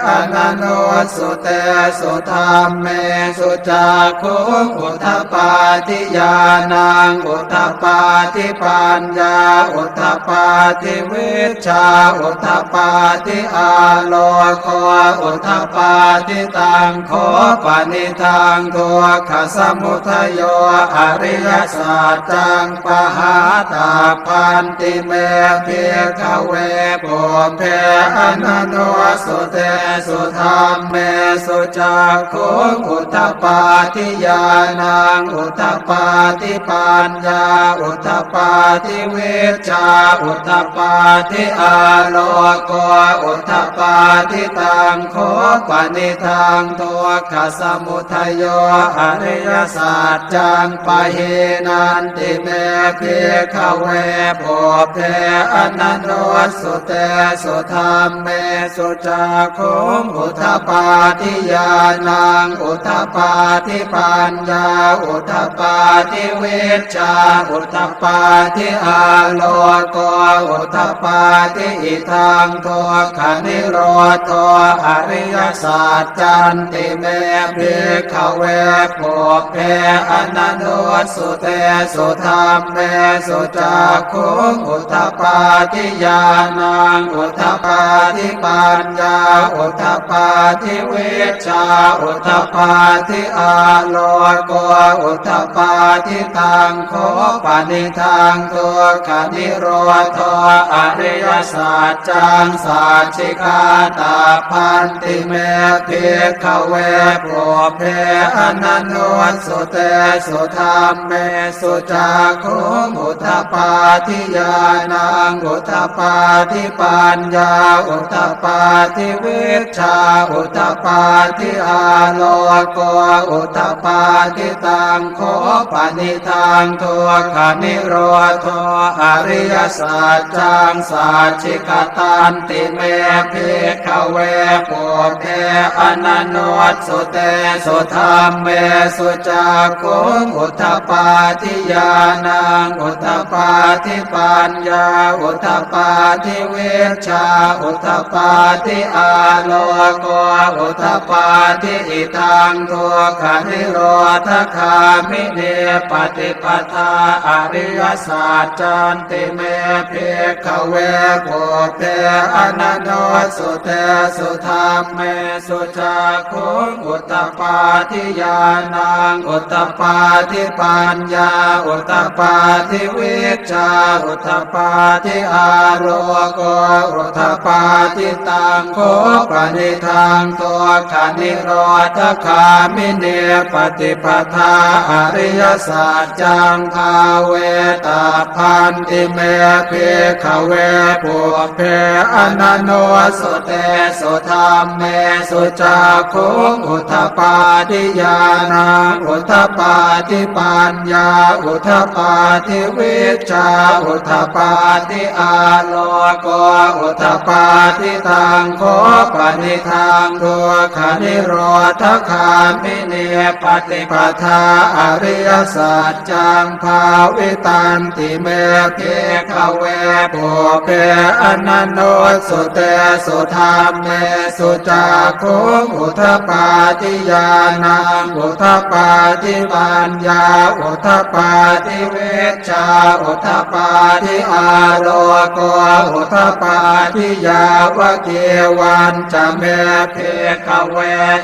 อนันโนสุเตสุธรรมเมสุจักขุงอุทธปาทิญาณังอุทธปาทิปัญญาอุทธปาทิวิชชาอุทธปาทิอาโลโกอุทธปาทิตังโคปนิทังทุกขสมุทัยโยอริยสัจจังปหาตาพันติเมภิกขเวปุเพอนันโนสุเตสุธรรมเมสุจักขุงอุทธปาทิญาณังอุทธปาทิปัญญาอุทธปาทิวิชชาอุทธปาทิอาโลโกอุทธปาทิตังโคปนิทังทุกขสมุทัยโยอริยสัจจังปะเหนันติเมภิกขเวปุเพอนันโนสุเตสุธรรมเมสุจักขุงอุทธปาทิญาณังอุทธปาทิปัญญาอุทธปาทิวิชชาอุทธปาทิอาโลโกอุทธปาทิอิทังทุกขนิโรธอริยสัจจันติเมภิกขเวปุเพอนันโนสุเตสุธรรมเมสุจักขุงอุทธปาทิญาณังอุทธปาทิปัญญาอุทธปาทิวิชชาอุทธปาทิอาโลโกอุทธปาทิตังโคปนิทังทุกขนิโรธอริยสัจจังสัจฉิกาตาพัน ติเมภิกขเวปุเพอนันโนสุเตสุธรรมเมสุจักขุอุทธปาทิญาณังอุทธปาทิปัญญาอุทธปาทิวิชชาอุทธปาทิอาโลโกอุทธปาทิตังโคปนิทังทุกขนิโรธอริยสัจจังสัจฉิกตันติเมภิกขเวปุเพอนันโนสุเตสุธรรมเมสุจักขุอุทธปาทิญาณังอุทธปาทิปัญญาอุทธปาทิวิชชาอุทธปาทิอาโลโกอุทธปาทิอิทังทุกขนิโรธคามิเนปฏิปทาอริยสัจจันติเมภิกขเวปุเพอนันโนสุเตสุธรรมเมสุจักขุอุทธปาทิญาณังอุทธปาทิปัญญาอุทธปาทิวิชชาอุทธปาทิอาโรโกอุทธปาทิตังโคปนิทังตัวขันิโรธคามิเนปฏิปทาอริยสัจจังภาเวตาพันติเมภิกขเวปุเพอนันโนสุเตสุธรรมเมสุจักขุอุทธปาทิญาณังอุทธปาทิปัญญาอุทธปาทิวิชชาอุทธปาทิอาโลโกอุทธปาทิตังโคปนิทังทุกขนิโรธคามิเนปฏิปทาอริยสัจจังภาวิตันติเมภิกขเวปุเพอนันโนสุเตสุธรรมเมสุจักขุอุทธปาทิญาณังอุทธปาทิปัญญาอุทธปาทิวิชชาอุทธปาทิอาโลโกอุทธปาทิยาวะเกวันจะเมภิกขเว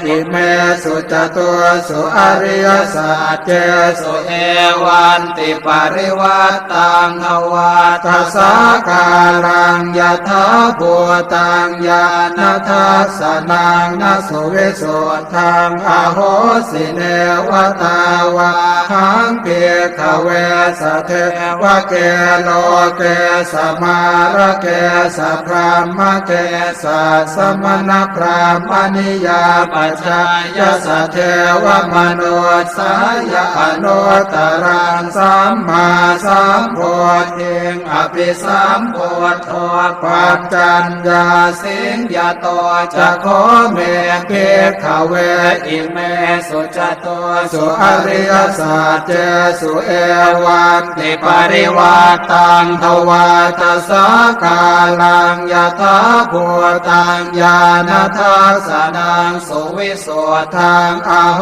อิเมสุจตุสุอริยสัจเจสุเอวันติปริวัตตังภวัตสาการังยถาภูตังญาณทัสสนังนสุวิสุทธังอโหสิเนวตาวาหังเภิกขเวสเทวะเกโลเกสมาระเกสพรามเกสสมณพราหมณิยาปัจจายสเทวมโนสายอนุตตรังสัมมาสัมโพธิอภิสัมโพธปัจจัญญาสิงยโตจะโคเมภิกขเวอิเมสุจโตสุอริยสัจเจสุเอวันติปริวัตตังภวัตสาการังยถาภูตังญาณทัสสนังสุวิสุทธังอโห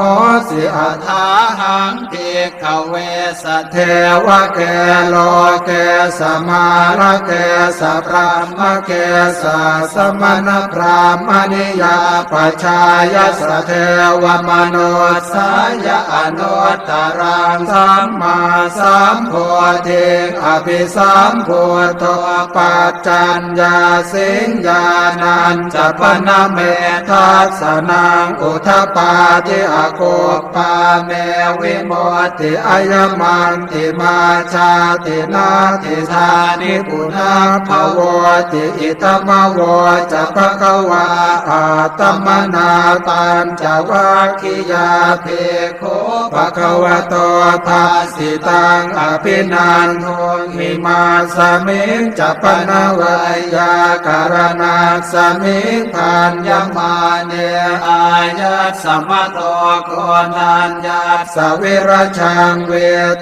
สิอัฏฐาหังภิกขเวสเทวะเกโลเกสมาระเกสพรามเกสสมณพราหมณิยาปัจจายสเทวมโนสายอนุตตรังสัมมาสัมโพธิอภิสัมโพธปัจจัญญาสิงญาณัญจปนเมทัสสนังอุทธปาทิอโคปาเมวิโมติอายมันติมาชาตินาติธานิปุนาภโวติอิตมโวจะภะคะวาอาตมนาปัญจวัคคียาภิกขุภะคะวะโตภาสิตังอภินันทุมิมาสมิงจะปนวายาการณาสมิงพันยมาเนอายัสสมะโตโกนัญญาสวิรชังเว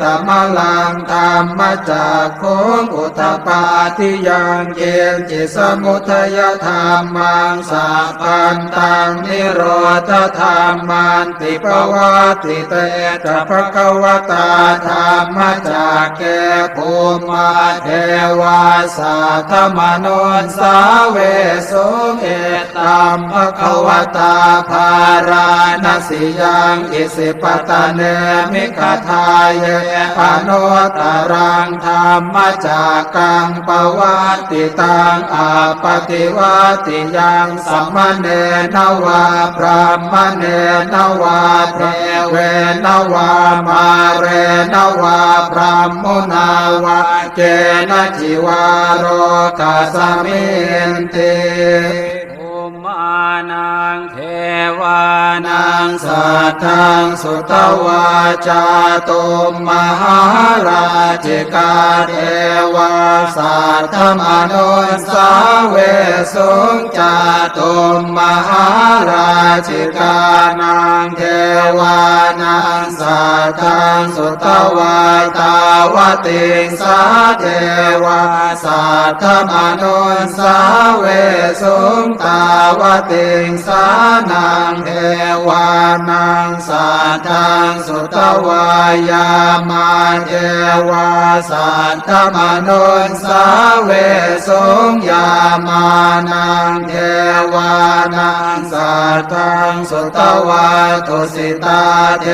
ตมลังธรรมจักขุอุทธปาทิยังเยนจิสมุทัยธรรมังสัพพันตังนิโรธธรรมันติปวัตติเตจะภะคะวตาธรรมจักเกภูมิเทวาสัทธมนุสสาเวสุเอต ธัมภควตาภาราณสิยังอิสิปตะเนมิคทายเยอโนตรังธรรมจักกังปวัตติตังอาปฏิวัติยังสัมมเนนวาพรหมเนนวาเทเวนวามาเรนวาพรหมุนาวาเจนะจิวาโรกัสมินติอุมานังเทวานังสัทธังสุตวาจาตุมมหาราชิกาเทวาสัทธมนุสสาเวสุงจาตุมมหาราชิกานังเทวานังสัทธังสุตวาตาวติงสาเทวาสัทธมนุสสาเวสุงตาวติงสานังเทวานังสัทธังสุตวายามาเทวาสัทธมนุสสาเวสุงยามานังเทวานังสัทธังสุตวาตุสิตาเท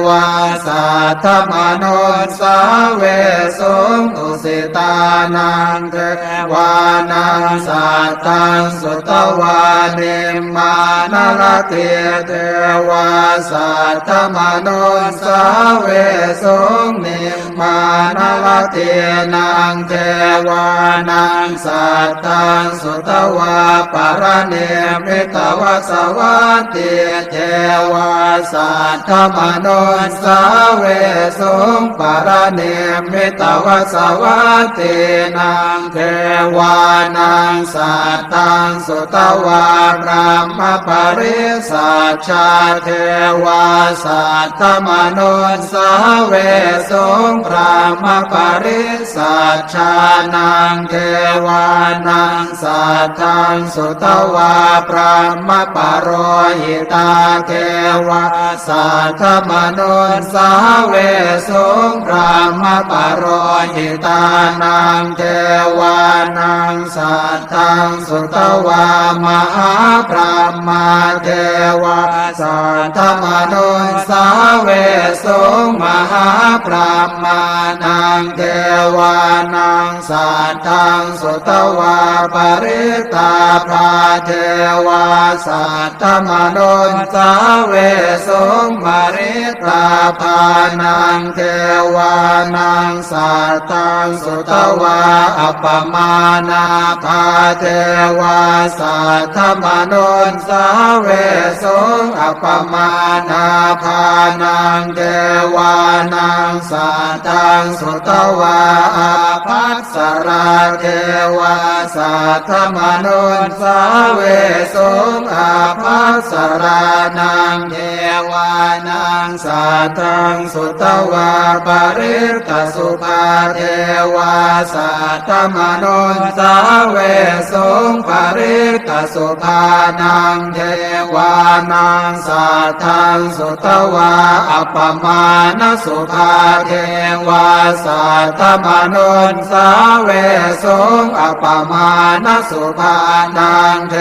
วาสัทธมนุสสาเวสุงตุสิตานังเทวานังสัทธังสุตวานิมมานรติเทวาสัทธมนุสสาเวสุงนิมมานรตินังเทวานังสัทธังสุตวาปรเนมิตวสวัตติเทวาสัทธมนุสสาเวสุงปรเนมิตวสวัตตินังเทวานังสัทธังสุตวาพรหมปริสัชชาเทวาสัทธมนุสสาเวสุงพรหมปริสัชชานังเทวานังสัทธังสุตวาพรหมปโรหิตาเทวาสัทธมนุสสาเวสุงพรหมปโรหิตานังเทวานังสัทธังสุตวามหาพรหมาเทวาสัทธมนุสสาเวสุงมหาพรหมานังเทวานังสัทธังสุตวาปริตาภาเทวาสัทธมนุสสาเวสุงปริตาภานังเทวานังสัทธังสุตวาอัปปมานาภาเทวาสัทธมนุสสาเวสุงอัปปมานาภานังเทวานังสัทธังสุตวาอาภัสสราเทวาสัทธมนุสสาเวสุงอาภัสสรานังเทวานังสัทธังสุตวาปริตสุภาเทวาสัทธมนุสสาเวสุงปริตสุภานังเทวานังสัทธังสุตวาอัปปมาณสุภาเทวาสัทธมนุสสาเวสุงอัปปมาณสุภานังเท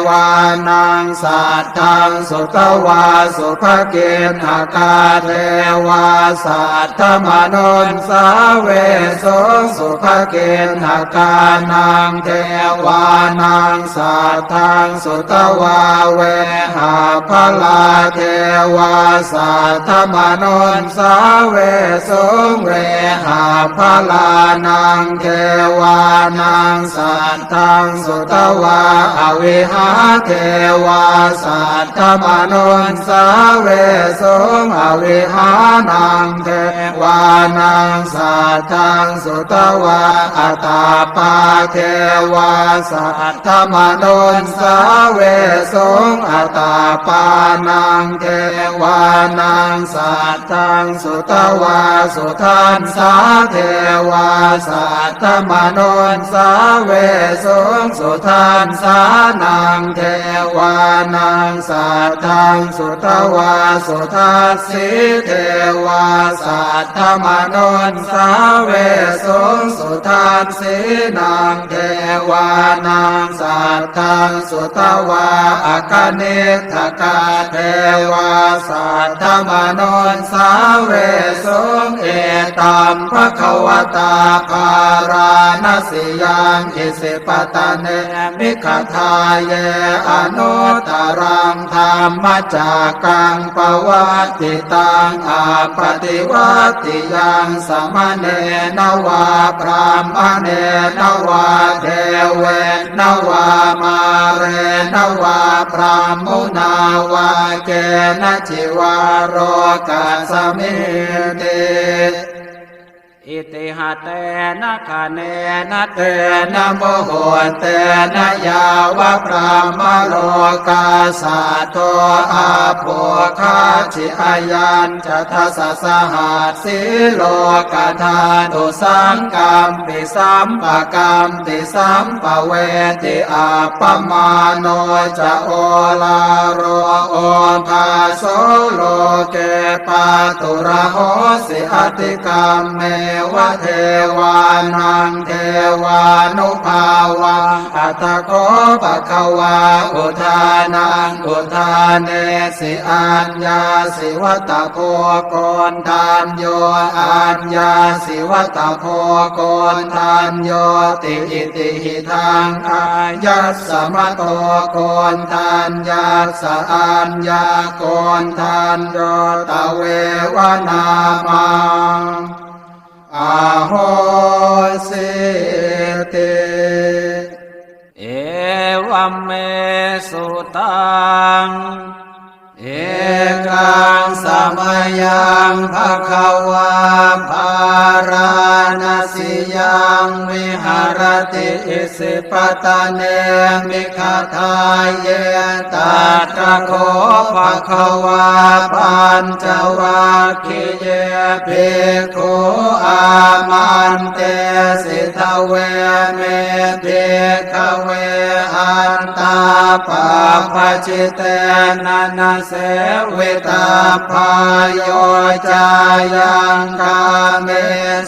วานังสัทธังสุตวาสุภเกณากาเทวาสัทธมนุสสาเวสุงสุภเกณากานังเทวานังสัทธังสุตวาเวหาภลาเทวาสัทธมนุสสาเวสุงเวหาภลานังเทวานังสัทธังสุตวาอวิหาเทวาสัทธมนุสสาเวสุงอวิหานังเทวานังสัทธังสุตวาอัตตาปาเทวาสัทธมนุสสาเวสุงอัตตาปานังเทวานังสัทธังสุตวาสุทันสาเทวาสัทธมนุสสาเวสุงสุทันสานังเท วานังสัทธังสุตวาสุทัสสิเทวาสัทธมนุนสาเวสงสุทัสสินังเทวานังสัทธังสุตวาอคเนทกาเทวาสัทธมนุนสาเวสงเอตัมภควตาภาราณสิยังอิสิปตะเนมิขทาเยอนุตตรังธรรมจักกังปวัตติตังอาปฏิวัติยังสมณเณรวาพรามเณรวาเทเวนวามาเรนวาพรามมุนาวาเกณจิวาโรกัสมิติอิติหะเตนะคะเนนะเตนะโมโหเตนะยาวะพรามโลกาสัตโตอาโภคาชิอายัญจะทัสสะสหัสสิโลกธาตุสังกัมปิสัมปะกัมติสัมปะเวติอาปมาโนจะโอลาโรโอภาโสโลเกปาตุระโหสิอติกัมเมวะเทวานังเทวานุภาวังอัตโคปะคะวาอุทานังอุทานเนสิอัญญาสิวัตโพโกนทานโยอัญญาสิวัตโพโกนทานโยติอิติหิทังอายัสสมะโตโกนทานยัสสะอัญญาโกนทานโยตะเววนามังอาโหสิติเอวัมเมสุตังเอกังสมัยยังภควาภาราณสิยังวิหารติอิสิปตะเนมิขทาเยตัตระโคภควาปัญจวัคคีย์เยภิกขุอามันเตสิทเวเมภิกขเวอันตาปะปะจิเตนะนะเสวิตาพายโยจายังกาเม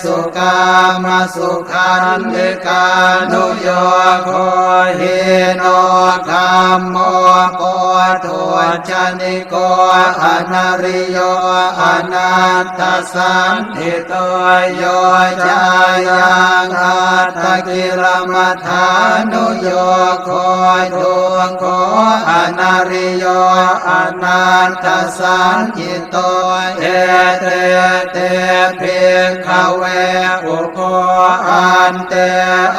สุกามสุขันธิกานุโยโคหิโนคัมโมโพธุชนิโกอนาริโยอนัตตสันติโตโยจายังอัตตกิลมัฏฐานุโยโคทุโคอนาริโยอนัตตสันติโตเอเตเตภิกขเวอุโคอันเต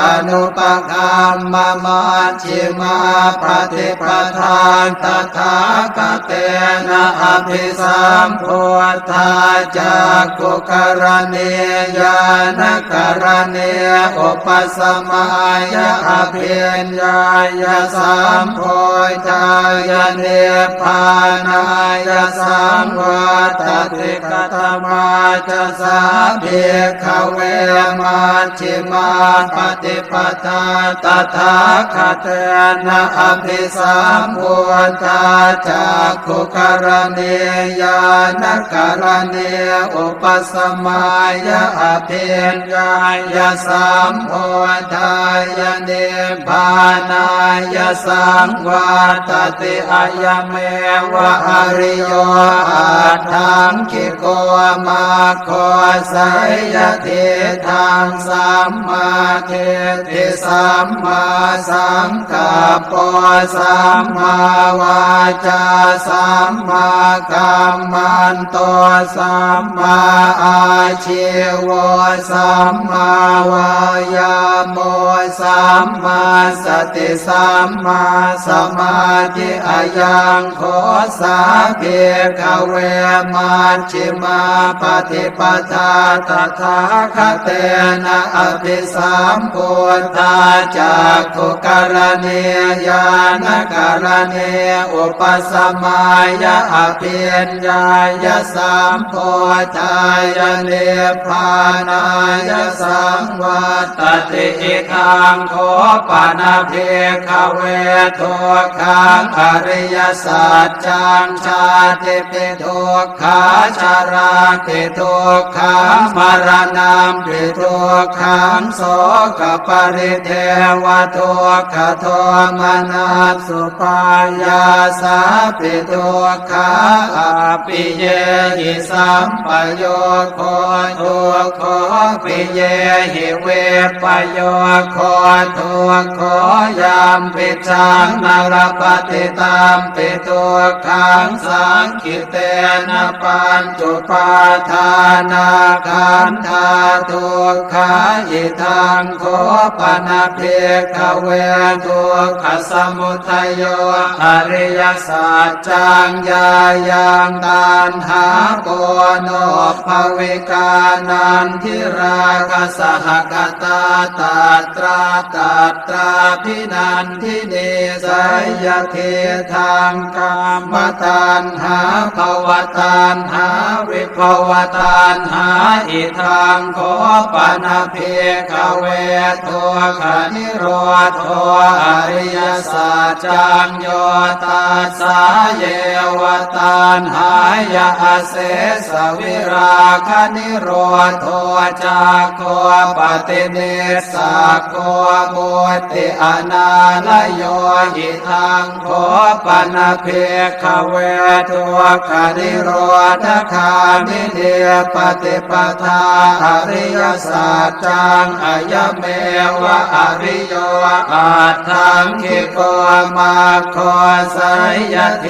อนุปคัมมะมัชฌิมาปฏิปทานตถาคเตนะอภิสัมพุทธาจักขุกรณีญาณกรณีอุปสมัยอภิญญายสัมโพธายเนพานายสังวัตติกตมาจะสาภิกขเวมัชฌิมาปฏิปทาตถาคเตนะอภิสัมพุทธาจักขุกรณีญาณกรณีอุปสมัยอภิญญายสัมโพธายเนพานายสังวัตติอะยเมวะอริโยอัตถังคิโกมาโคสัยยติทังสัมมาทิฏฐิสัมมาสังกัปปะสัมมาวาจาสัมมากัมมันโตสัมมาอาชีวะสัมมาวายาโมสัมมาสติสัมมาสมาธิอายังโคส สาเพขเวมัชฌิมาปฏิปทาตถาคเตนะอภิสัมพุทธาจักขุกรณีญาณกรณีอุปสมัยอภิญญายสัมโพธายเนพานายสังวัตติอิทังโคปนาเพขเวทุกขังอริยสัจจังชาติปิทุกขาชาราปิทุกขังมรณะปิทุกขังโสกปริเทวทุกขโทมนัสสุปายาสาปิทุกขาอภิเยหิสัมปโยโคทุกขปิเยหิเวปโยโคทุกขยามปิจังนรปฏิตามปิทุกขังสังคิเตนะปัญจุปาทานาขันธาทุกขายิทังโคปนาเพขเวทุกขสมุทัยโยอริยสัจจังญายังตัณหาโกโนภวิกานันทิราคะสหกตาตราพินันทิเนสยเทธังกามตัณหาภวตัณหาวิภวตัณหาอิทังโคปนาเพขเวทุกขนิโรธอริยสัจจังโยตัสสะเยวตัณหายาเสสวิราคนิโรธจักโคปฏิเนสสะโคมุตติอนาลโยหิทังโคปนาเพขเวทุกขนิโรธคามิเนปฏิปทาอริยสัจจังอายเมวะอริโยอัตถังคิโกมาโคสยเท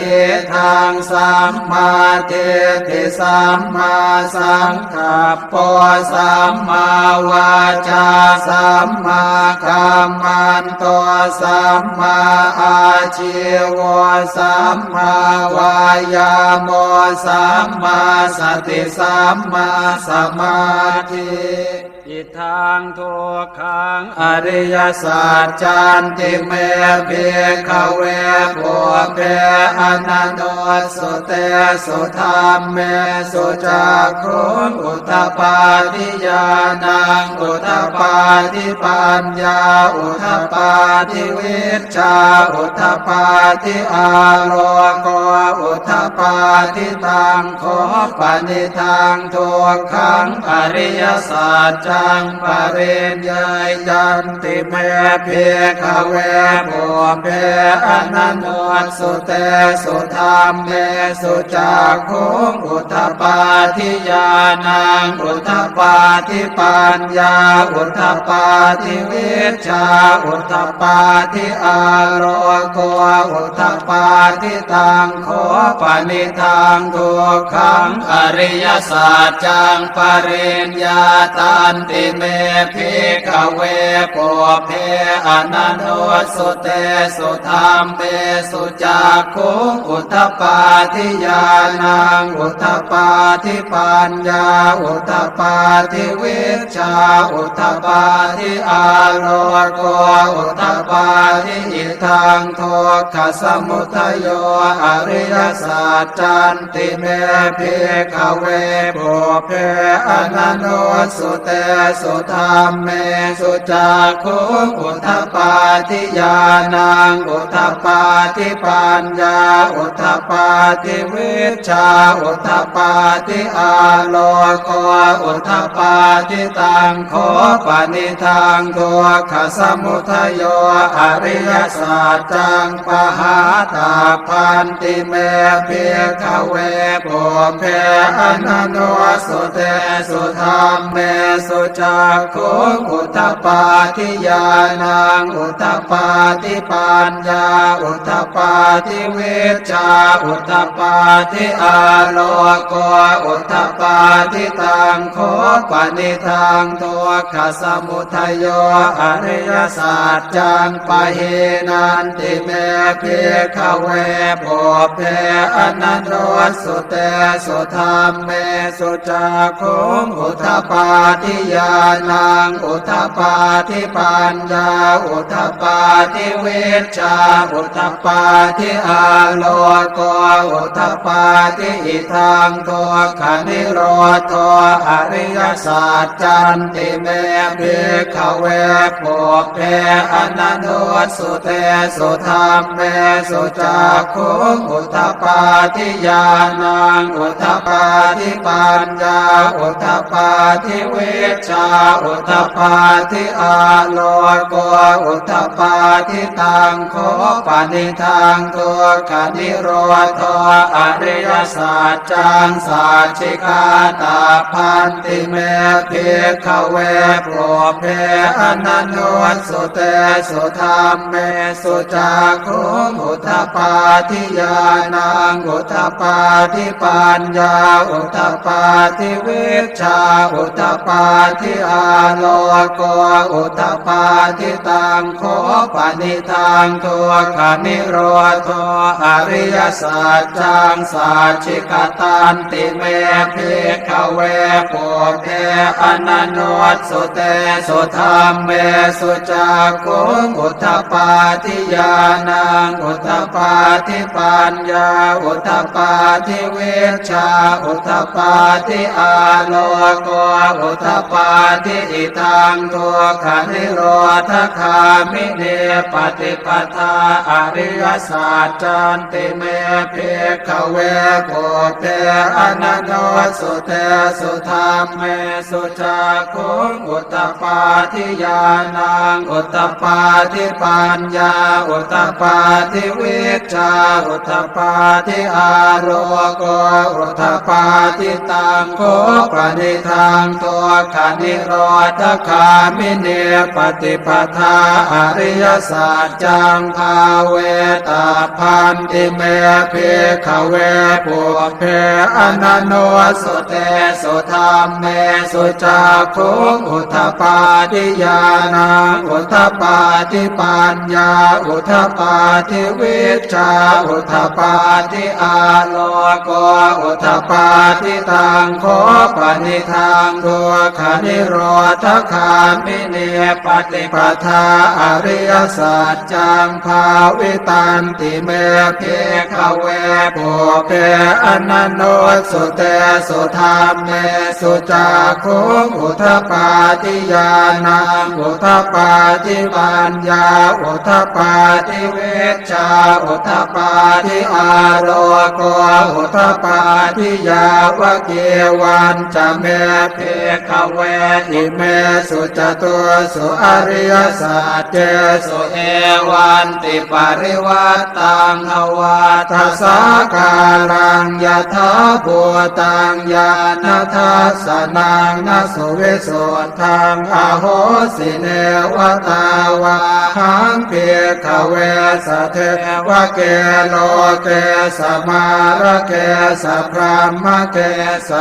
ธังสัมมาเทติสัมมาสังกัปปะสัมมาวาจาสัมมากัมมันโตสัมมาอาชีวะสัมมาวายาโมสัมมาสติสัมมาสมาธิอิทังทุกขังอริยสัจจันติเมเภขเวปุเพอนันโนสุเตสุธรรมเมสุจักขุงอุทธปาทิญาณังอุทธปาทิปัญญาอุทธปาทิวิชชาอุทธปาทิอาโลโกอุทธปาทิตังโคปนิทังทุกขังอริยสัจจังปริญญาจันติเมเพขเวปุเพอนันโนสุเตสุธรรมเมสุจักขุงอุทธปาทิญาณังอุทธปาทิปัญญาอุทธปาทิวิชชาอุทธปาทิอาโลโกอุทธปาทิตังโคปนิทังทุกขังอริยสัจจังปริญญาตันติเมภิกขเวปุเพอนันโนสุเตสุธรรมเมสุจักขุงอุทธปาทิญาณังอุทธปาทิปัญญาอุทธปาทิวิชชาอุทธปาทิอาโลโกอุทธปาทิอิทังทุกขสมุทัยโยอริยสัจจันติเมภิกขเวปุเพอนันโนสุเตสุธรรมเมสุจักขุงอุทธปาทิญาณังอุทธปาทิปัญญาอุทธปาทิวิชชาอุทธปาทิอาโลโกอุทธปาทิตังโคปนิทังทุกขสมุทัยโยอริยสัจจังปหาตาพันติเมภิกขเวปุเพอนันโนสุเตสุธรรมเมสุจักขุงอุทธปาทิญาณังอุทธปาทิปัญญาอุทธปา ทิวิชชาอุทธปาทิอาโลโกอุทธปาทิตังโคปนิทังตัวขสมุทัยโยอริยสัจจังปะเหนันติเมเพขเวโภเพอนันโตสุเตสุธรรมเมสุจักขุงอุทธปาทิญาณังอุทธปาทิปัญญาอุทธปาทิวิชชาอุทธปาทิอาโลโกอุทธปาทิอิทังตัวขันิโรธอริยสัจจันติเมภิกขเวโภเพอนันโตสุเตสุธรรมเมสุจักขุงอุทธปาทิญาณังอุทธปาทิปัญญาอุทธปาทิวิชชาอุทธปาทิอาโลโกอุทธปาทิตังโคปนิทังตัวขันิโรธอริยสัจจังสัจฉิกาตาพันติเมภิกขเวโภเพอนันโตสุเตสุธรรมเมสุจักขุงอุทธปาทิญาณังอุทธปาทิปัญญาอุทธปาทิวิชชาอุทธปาทิอาโลโกอุทธปาทิตังโคปนิทังตัวขันิโรธอริยสัจจังสัจฉิกตันติเมภิกขเวโภเพอนันโตสุเตสุธรรมเมสุจักขุงอุทธปาทิญาณังอุทธปาทิปัญญาอุทธปาทิวิชชาอุทธปาทิอาโลโกอุทธปาทิอิทังตัวขันิโรธคามิเนปฏิปทาอริยสัจจันติเมภิกขเวโภเพอนันโตสุเตสุธรรมเมสุจักขุงอุทธปาทิญาณังอุทธปาทิปัญญาอุทธปาทิวิชชาอุทธปาทิอาโลโกอุทธปาทิตังโคปนิทังตัวขันิโรธคามิเนปฏิปทาอริยสัจจังภาเวตาพันติเมภิกขเวโภเพอนันโตสุเตสุธรรมเมสุจักขุงอุทธปาทิญาณังอุทธปาทิปัญญาอุทธปาทิวิชชาอุทธปาทิอาโลโกอุทธปาทิตังโคปนิทังตัวขันิโรธคามิเนปฏิปทาอริยสัจจังภาวิตันติเมภิกขเวโภเพอนันโตสุเตสุธรรมเมสุจักขุงอุทธปาทิญาณังอุทธปาทิปัญญาอุทธปาทิวิชชาอุทธปาทิอาโลโกอุทธปาทิยาวะเกวันจะเมภิกขเวอิเมสุจตุสุอริยสัจเจสุเอวันติปริวัตตังอวาทสาการังยถาภูตังญาณทัสสนังนสุวิสุทธังอโหสิเนวตาวาหังเภิกขเวสเทวะเกโลเกสมาระเกสพรามเกส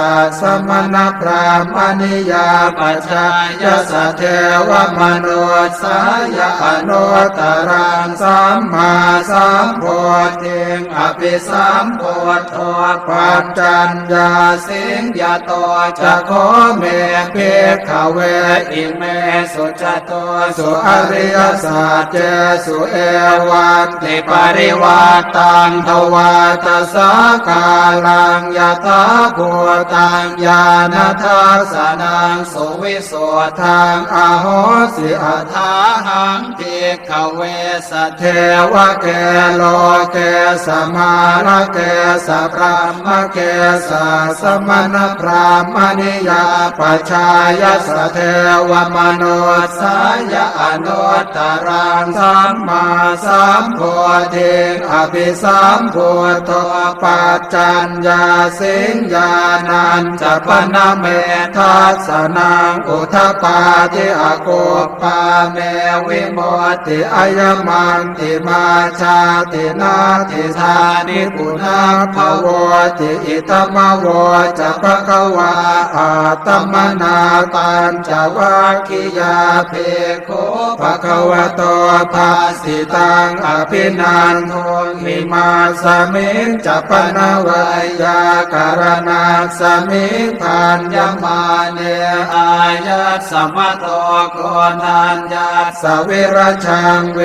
สมณพราหมณิยาปัจจายสเทวมนุสายอนุตตรังสัมมาสัมโพธิอภิสัมโพธปัจจัญญาสิงยาโตจะโคเมภิกขเวอิเมสุจโตสุอริยสัจเจสุเอวันติปริวัตตังทวาตสาการังยถาภูตังญาณทัสสนังสุวิสุทธังอโหสิอัฏฐาหังภิกขเวสเทวะเกโลเกสมาระเกสพรามเกสสมณพราหมณิยาปัจจายสเทวมนุสายอนุตตรังสัมมาสัมโพธิอภิสัมโพธปัจจัญญาสิงญาณัญจปนเมทัสสนังอุทธปาทิอโกปปาเมวิโมติอายมันติมาชา ตินาติธานิปุนาภวติอิตมวจะภะคะวาอาตมนาปัญจวัคคียาเพโคภะคะวะโตภาสิตังอภินันโทมิมาสมิงจัปนวายาการณาสมิงพันยมาเนอายัสสมะโตโกนัญญาสวิรชังเว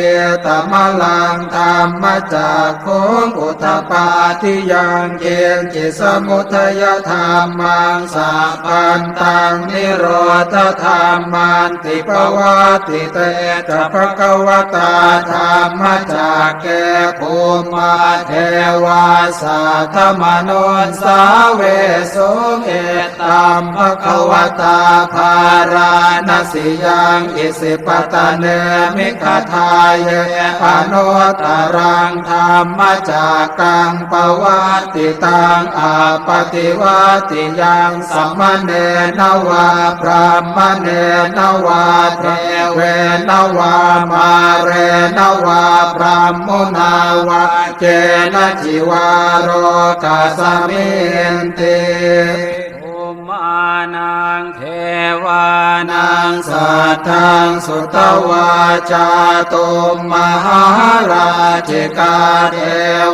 ตมลังธรรมจักขุงอุทปาทิยังเกณจิสมุทัยธรรมังสัพพันตังนิโรธธรรมันติภวติเตจะภะคะวตาธรรมจักแก่ภูมิเทวาสัทธมนุสาเวสุเอตัมภะคะวตาภาราณสิยังอิสิปตะเนมิคทายเยปโนตรังธรรมจักกังปวัตติตังอาปฏิวัติยังสัมมเนนวาพรหมเนนวาเทเวนวามาเรนวาพรหมุนาวาเจนะจิวารโรกัสมินติมานังเทวานังสัทธังสุตวาจาตุมมหาราชิกาเท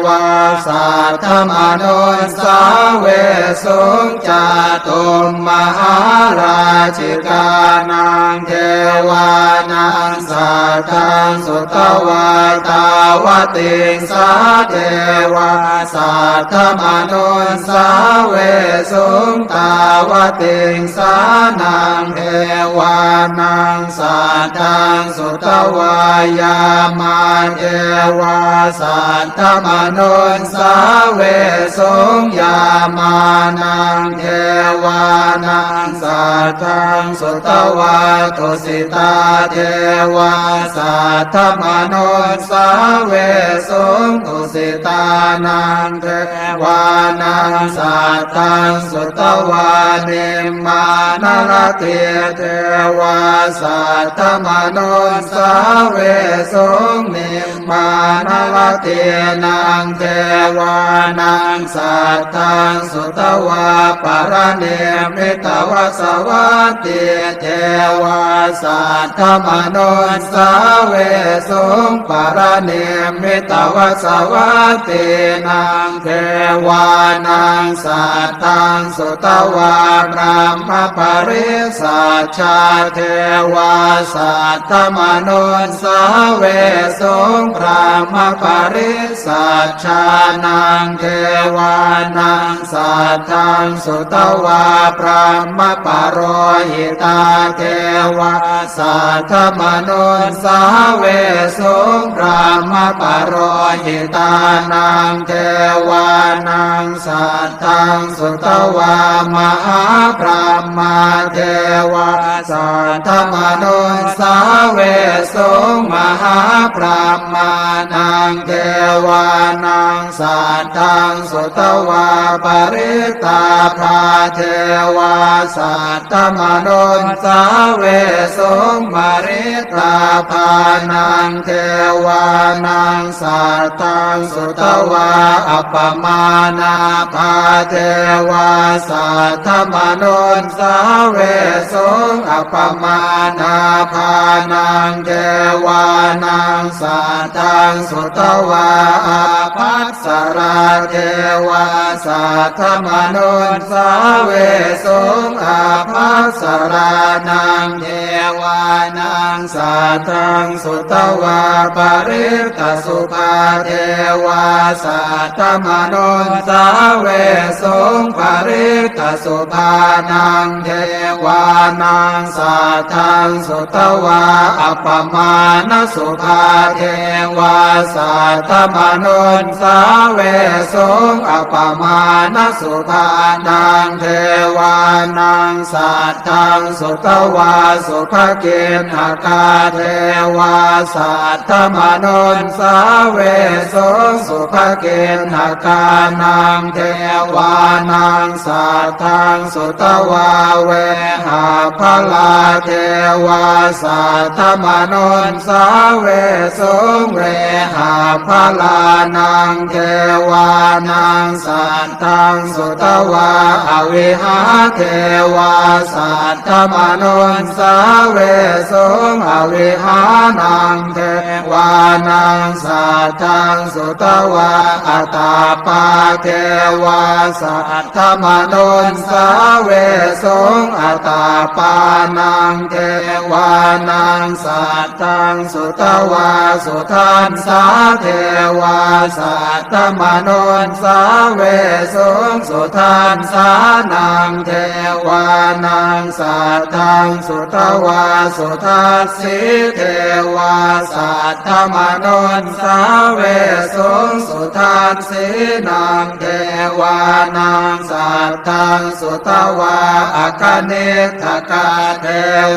วาสัทธมนุสาเวสุงจาตุมมหาราชิกานังเทวานังสัทธังสุตวาตาวติสาเทวาสัทธมนุสาเวสุงตาวติงสานังเทวานังสัทธังสุตวายามาเทวาสัทธมนุสาเวสุงยามานังเทวานังสัทธังสุตวาตุสิตาเทวาสัทธมนุสาเวสุงตุสิตานังเทวานังสัทธังสุตวาเนมานรเทเทวาสัทธมนุสาเวสุงนิมมานรเทนังเทวานังสัทธังสุตวาปรเนมิตวสวัตติเทวาสัทธมนุสาเวสุงปรเนมิตวสวัตตินังเทวานังสัทธังสุตวาพระมปริสัชชาเทวาสัทธมนุสาเวสุงพระมปริสัชชานังเทวานังสัทธังสุตวาพระมปโรหิตาเทวาสัทธมนุสาเวสุงพระมปโรหิตานังเทวานังสัทธังสุตวามหาพระมาเทวาสัทธมนุสาเวสุงมหาพระมานังเทวานังสัทธังสุตวาปริตาภาเทวาสัทธมนุสาเวสุงปริตาภานังเทวานังสัทธังสุตวาอัปปมานาภาเทวาสัทธมนุสาเวสุงอัปปมานาภานังเทวานังสัทธังสุตวาอาภัสสราเทวาสัทธมนุสาเวสุงอาภัสสรานังเทวานังสัทธังสุตวาปริตสุภาเทวาสัทธมนุสาเวสุงปริตสุภานังเทวานังสัทธังสุตวาอัปปมาณสุภาเทวาสัทธมนุสาเวสุงอัปปมาณสุภานังเทวานังสัทธังสุตวาสุภเกณหกาเทวาสัทธมนุสาเวสุงสุภเกณหกานังเทวานังสัทธังสุต วาเวหาพลาเทวาสัทธมนุนสาเวสงเวหาพลานังเทวานังสัทธังสุตวาอวิหาเทวาสัทธมนุนสาเวสงอวิหานังเทวานังสัทธังสุตวาอัตตาปาเทวาสัทธมนุนสาเวสงอัตตาปานังเทวานังสัทธังสุตวาสุทันสาเทวาสัทธมนุนสาเวสงสุทันสานังเทวานังสัทธังสุตวาสุทัสสิเทวาสัทธมนุนสาเวสงสุทัสสินังเทวานังสัทธังสุตวาอาคเนทกาเท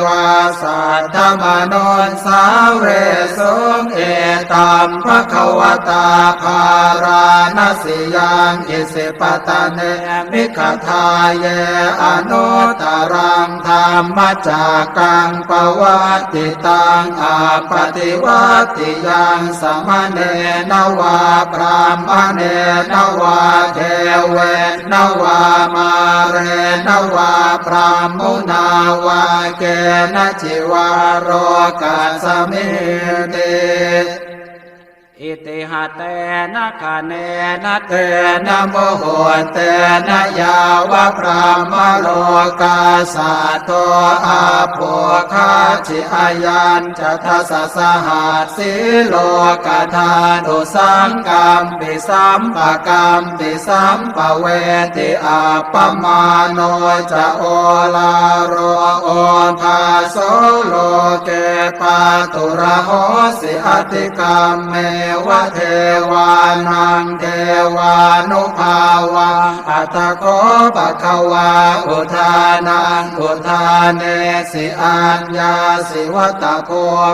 วาสัทธมนุนสาเวสงเอตัมภควตาภาราณสิยังอิสิปตะเนมิขทาเยอนุตตรังธรรมจักกังปวัตติตังอาปฏิวัติยังสมเนนวาพรามเนนวาเทเวนวามาเรนวาพรามมุนาวาเกณจิวาโรกัสสมิติ อิติหะเตนะคะเนนะเตนะโมโหเตนะยาวะพรหมโลกาสัตโตอาโภคาชิอายัญจะทัสสะหัสสิโลกธาตุสังกัมปิสัมปะกัมปิสัมปะเวติอาปมาโนจะโอลาโรโอภาโสโลเกปาตุระโหสิอติกัมเมวะเทวานังเทวานุภาวะอัตถโคปะคะวาอุทานังอุทานเนสิอัญญาสิวัตโพ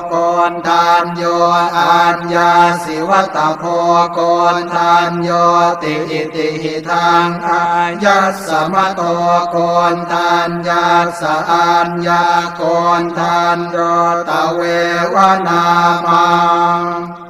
โกนทานโยอัญญาสิวัตโพโกนทานโยติอิติหิทังอายัสสมะโตโกนทานยัสสะอัญญาโกนทานโยตะเววนามัง